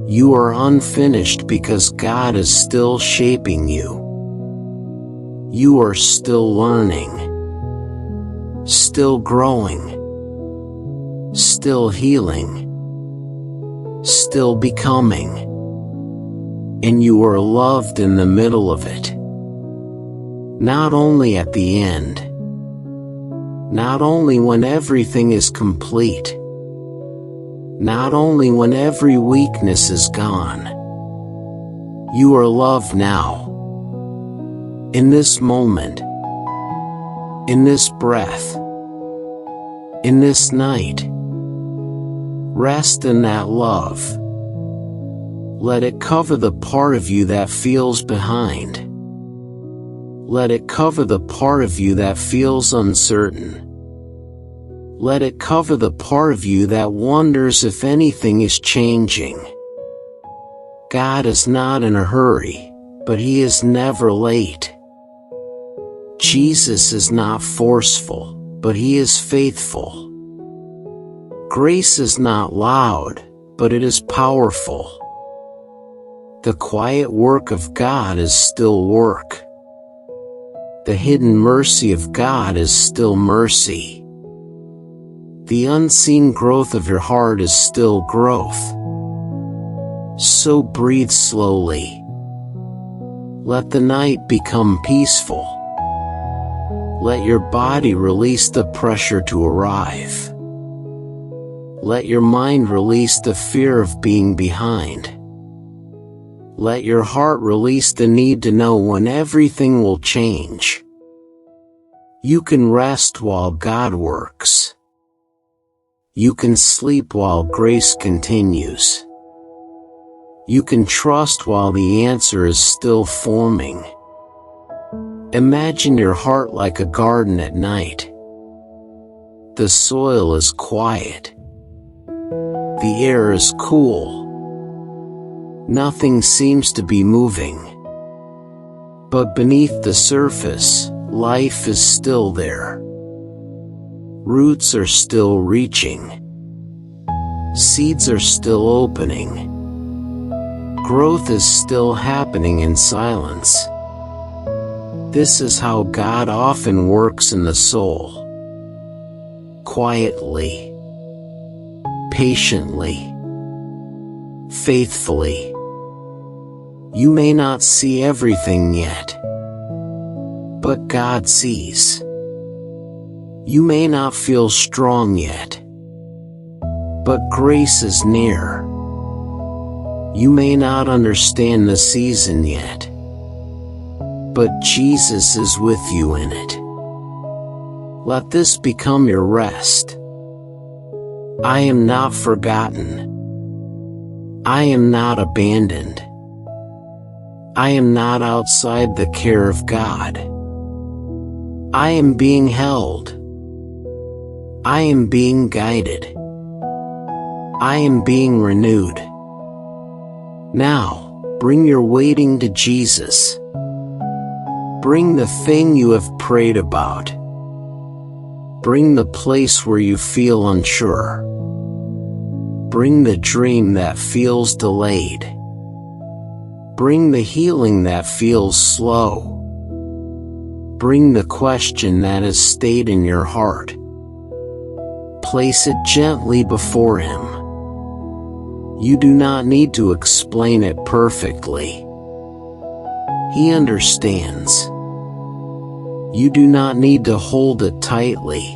Speaker 1: You are unfinished because God is still shaping you. You are still learning, still growing, still healing, still becoming, and you are loved in the middle of it. Not only at the end, not only when everything is complete, not only when every weakness is gone. You are loved now. In this moment, in this breath, in this night. Rest in that love. Let it cover the part of you that feels behind. Let it cover the part of you that feels uncertain. Let it cover the part of you that wonders if anything is changing. God is not in a hurry, but He is never late. Jesus is not forceful, but He is faithful. Grace is not loud, but it is powerful. The quiet work of God is still work. The hidden mercy of God is still mercy. The unseen growth of your heart is still growth. So breathe slowly. Let the night become peaceful. Let your body release the pressure to arrive. Let your mind release the fear of being behind. Let your heart release the need to know when everything will change. You can rest while God works. You can sleep while grace continues. You can trust while the answer is still forming. Imagine your heart like a garden at night. The soil is quiet. The air is cool. Nothing seems to be moving. But beneath the surface, life is still there. Roots are still reaching. Seeds are still opening. Growth is still happening in silence. This is how God often works in the soul. Quietly, patiently, faithfully. You may not see everything yet, but God sees. You may not feel strong yet, but grace is near. You may not understand the season yet, but Jesus is with you in it. Let this become your rest. I am not forgotten. I am not abandoned. I am not outside the care of God. I am being held. I am being guided. I am being renewed. Now, bring your waiting to Jesus. Bring the thing you have prayed about. Bring the place where you feel unsure. Bring the dream that feels delayed. Bring the healing that feels slow. Bring the question that has stayed in your heart. Place it gently before Him. You do not need to explain it perfectly. He understands. You do not need to hold it tightly.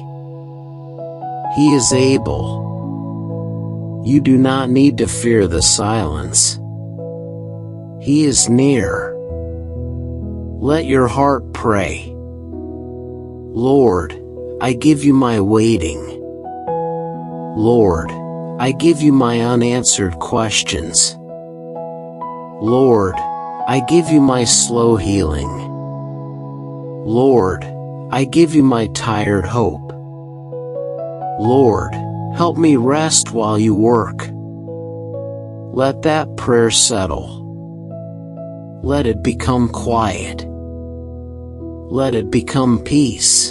Speaker 1: He is able. You do not need to fear the silence. He is near. Let your heart pray. Lord, I give you my waiting. Lord, I give you my unanswered questions. Lord, I give you my slow healing. Lord, I give you my tired hope. Lord, help me rest while you work. Let that prayer settle. Let it become quiet. Let it become peace.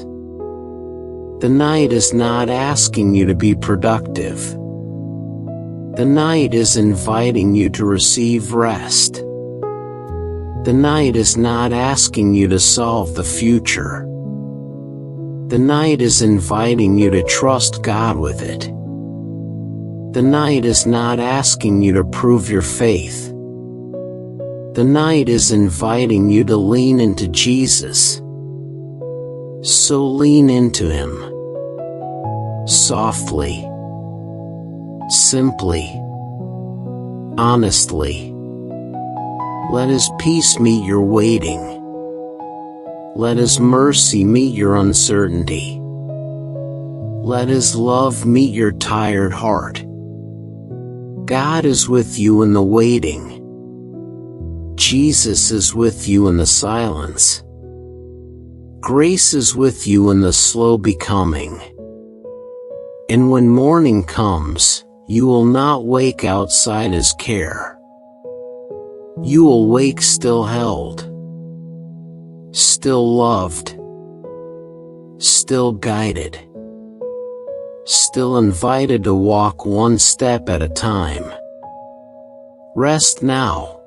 Speaker 1: The night is not asking you to be productive. The night is inviting you to receive rest. The night is not asking you to solve the future. The night is inviting you to trust God with it. The night is not asking you to prove your faith. The night is inviting you to lean into Jesus. So lean into Him. Softly. Simply. Honestly. Let His peace meet your waiting. Let His mercy meet your uncertainty. Let His love meet your tired heart. God is with you in the waiting. Jesus is with you in the silence. Grace is with you in the slow becoming. And when morning comes, you will not wake outside His care. You will wake still held, still loved, still guided, still invited to walk one step at a time. Rest now.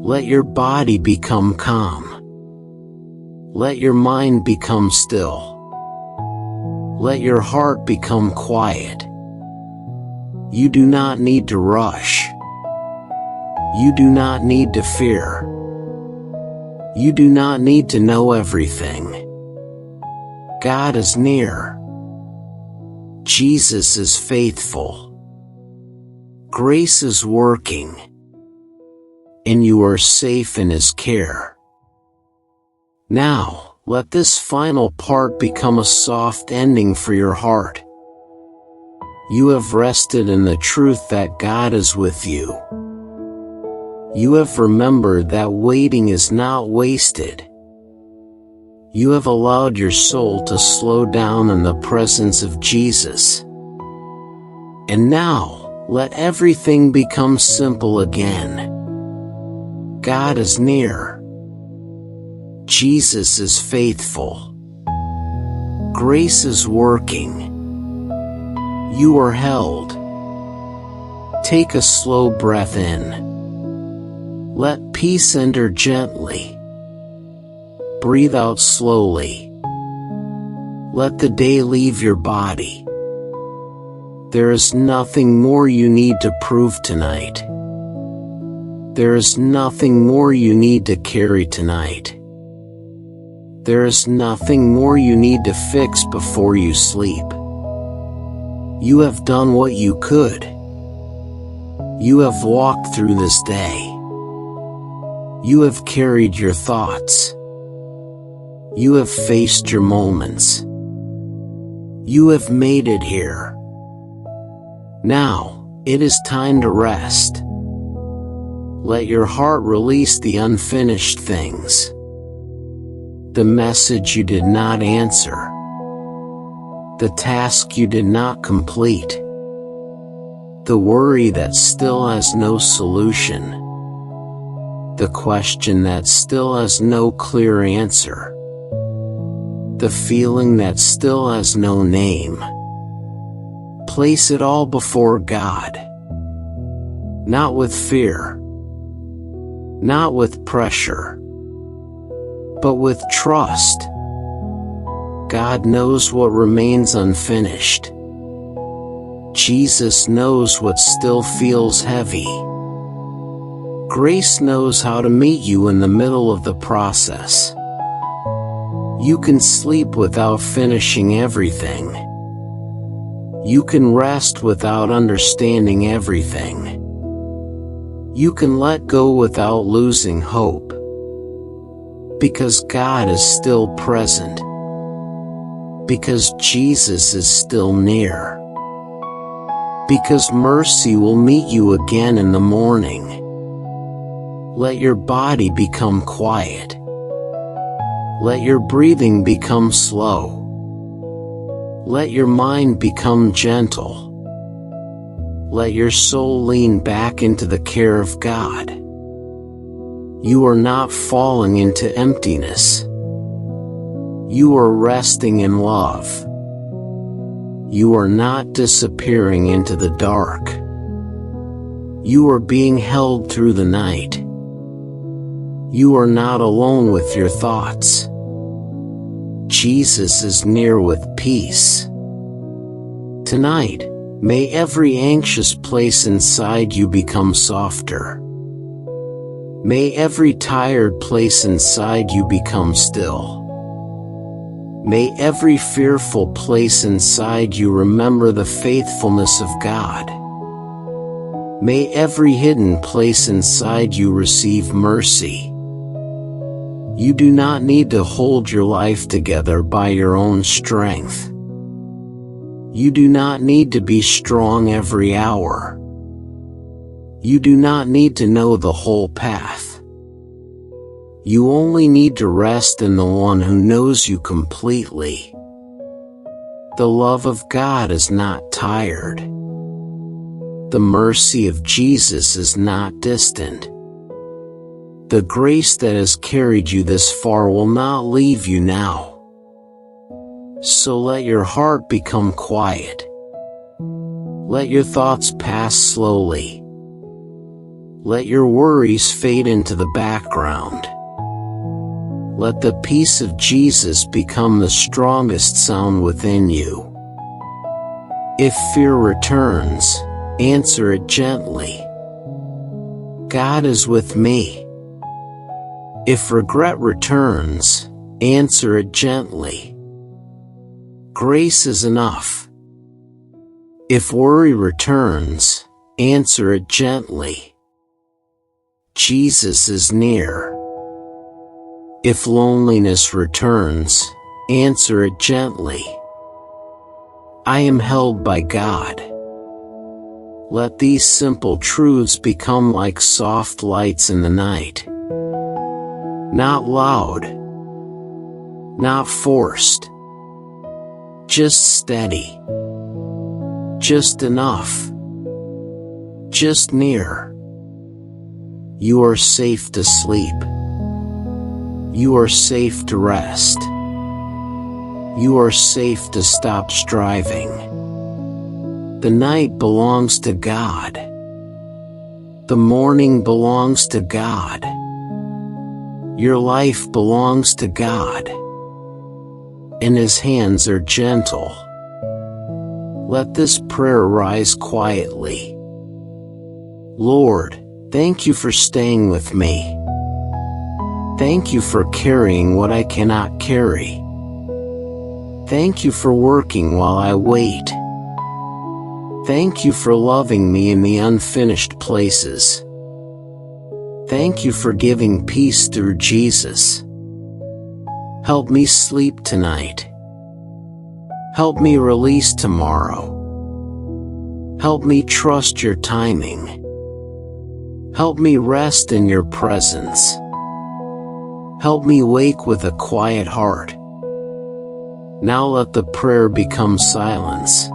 Speaker 1: Let your body become calm. Let your mind become still. Let your heart become quiet. You do not need to rush. You do not need to fear. You do not need to know everything. God is near. Jesus is faithful. Grace is working. And you are safe in His care. Now, let this final part become a soft ending for your heart. You have rested in the truth that God is with you. You have remembered that waiting is not wasted. You have allowed your soul to slow down in the presence of Jesus. And now, let everything become simple again. God is near. Jesus is faithful. Grace is working. You are held. Take a slow breath in. Let peace enter gently. Breathe out slowly. Let the day leave your body. There is nothing more you need to prove tonight. There is nothing more you need to carry tonight. There is nothing more you need to fix before you sleep. You have done what you could. You have walked through this day. You have carried your thoughts. You have faced your moments. You have made it here. Now, it is time to rest. Let your heart release the unfinished things. The message you did not answer. The task you did not complete. The worry that still has no solution. The question that still has no clear answer. The feeling that still has no name. place it all before God. Not with fear, not with pressure, but with trust. God knows what remains unfinished. Jesus knows what still feels heavy. Grace knows how to meet you in the middle of the process. You can sleep without finishing everything. You can rest without understanding everything. You can let go without losing hope. Because God is still present. Because Jesus is still near. Because mercy will meet you again in the morning. Let your body become quiet. Let your breathing become slow. Let your mind become gentle. Let your soul lean back into the care of God. You are not falling into emptiness. You are resting in love. You are not disappearing into the dark. You are being held through the night. You are not alone with your thoughts. Jesus is near with peace. Tonight, may every anxious place inside you become softer. May every tired place inside you become still. May every fearful place inside you remember the faithfulness of God. May every hidden place inside you receive mercy. You do not need to hold your life together by your own strength. You do not need to be strong every hour. You do not need to know the whole path. You only need to rest in the one who knows you completely. The love of God is not tired. The mercy of Jesus is not distant. The grace that has carried you this far will not leave you now. So let your heart become quiet. Let your thoughts pass slowly. Let your worries fade into the background. Let the peace of Jesus become the strongest sound within you. If fear returns, answer it gently. God is with me. If regret returns, answer it gently. Grace is enough. If worry returns, answer it gently. Jesus is near. If loneliness returns, answer it gently. I am held by God. Let these simple truths become like soft lights in the night. Not loud, not forced, just steady, just enough, just near. You are safe to sleep. You are safe to rest. You are safe to stop striving. The night belongs to God. The morning belongs to God. Your life belongs to God. And His hands are gentle. Let this prayer rise quietly. Lord, thank you for staying with me. Thank you for carrying what I cannot carry. Thank you for working while I wait. Thank you for loving me in the unfinished places. Thank you for giving peace through Jesus. Help me sleep tonight. Help me release tomorrow. Help me trust your timing. Help me rest in your presence. Help me wake with a quiet heart. Now let the prayer become silence.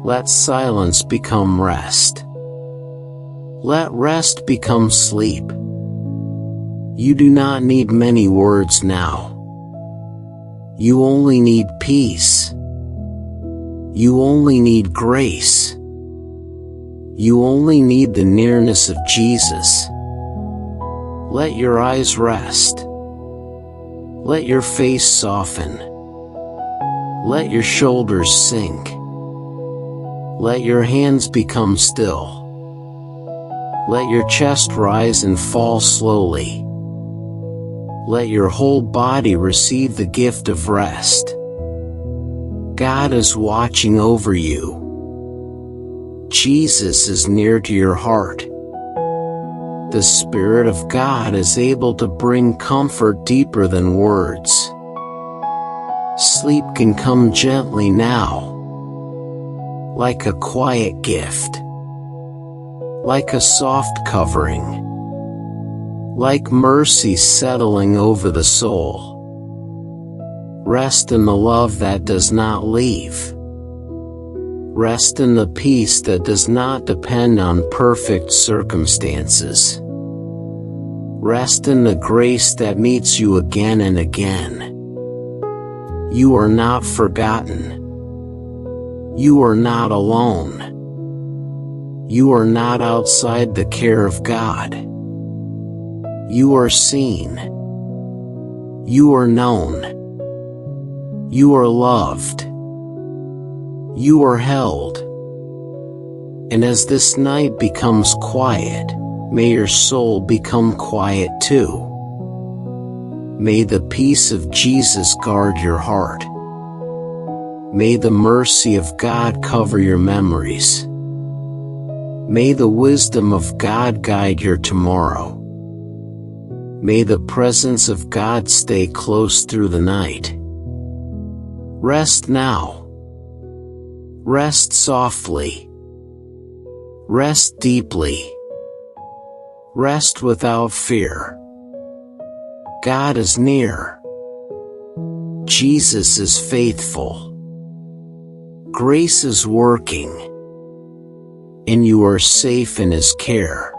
Speaker 1: Let silence become rest. Let rest become sleep. You do not need many words now. You only need peace. You only need grace. You only need the nearness of Jesus. Let your eyes rest. Let your face soften. Let your shoulders sink. Let your hands become still. Let your chest rise and fall slowly. Let your whole body receive the gift of rest. God is watching over you. Jesus is near to your heart. The Spirit of God is able to bring comfort deeper than words. Sleep can come gently now, like a quiet gift, like a soft covering, like mercy settling over the soul. Rest in the love that does not leave. Rest in the peace that does not depend on perfect circumstances. Rest in the grace that meets you again and again. You are not forgotten. You are not alone. You are not outside the care of God. You are seen. You are known. You are loved. You are held. And as this night becomes quiet, may your soul become quiet too. May the peace of Jesus guard your heart. May the mercy of God cover your memories. May the wisdom of God guide your tomorrow. May the presence of God stay close through the night. Rest now. Rest softly. Rest deeply. Rest without fear. God is near. Jesus is faithful. Grace is working. And you are safe in His care.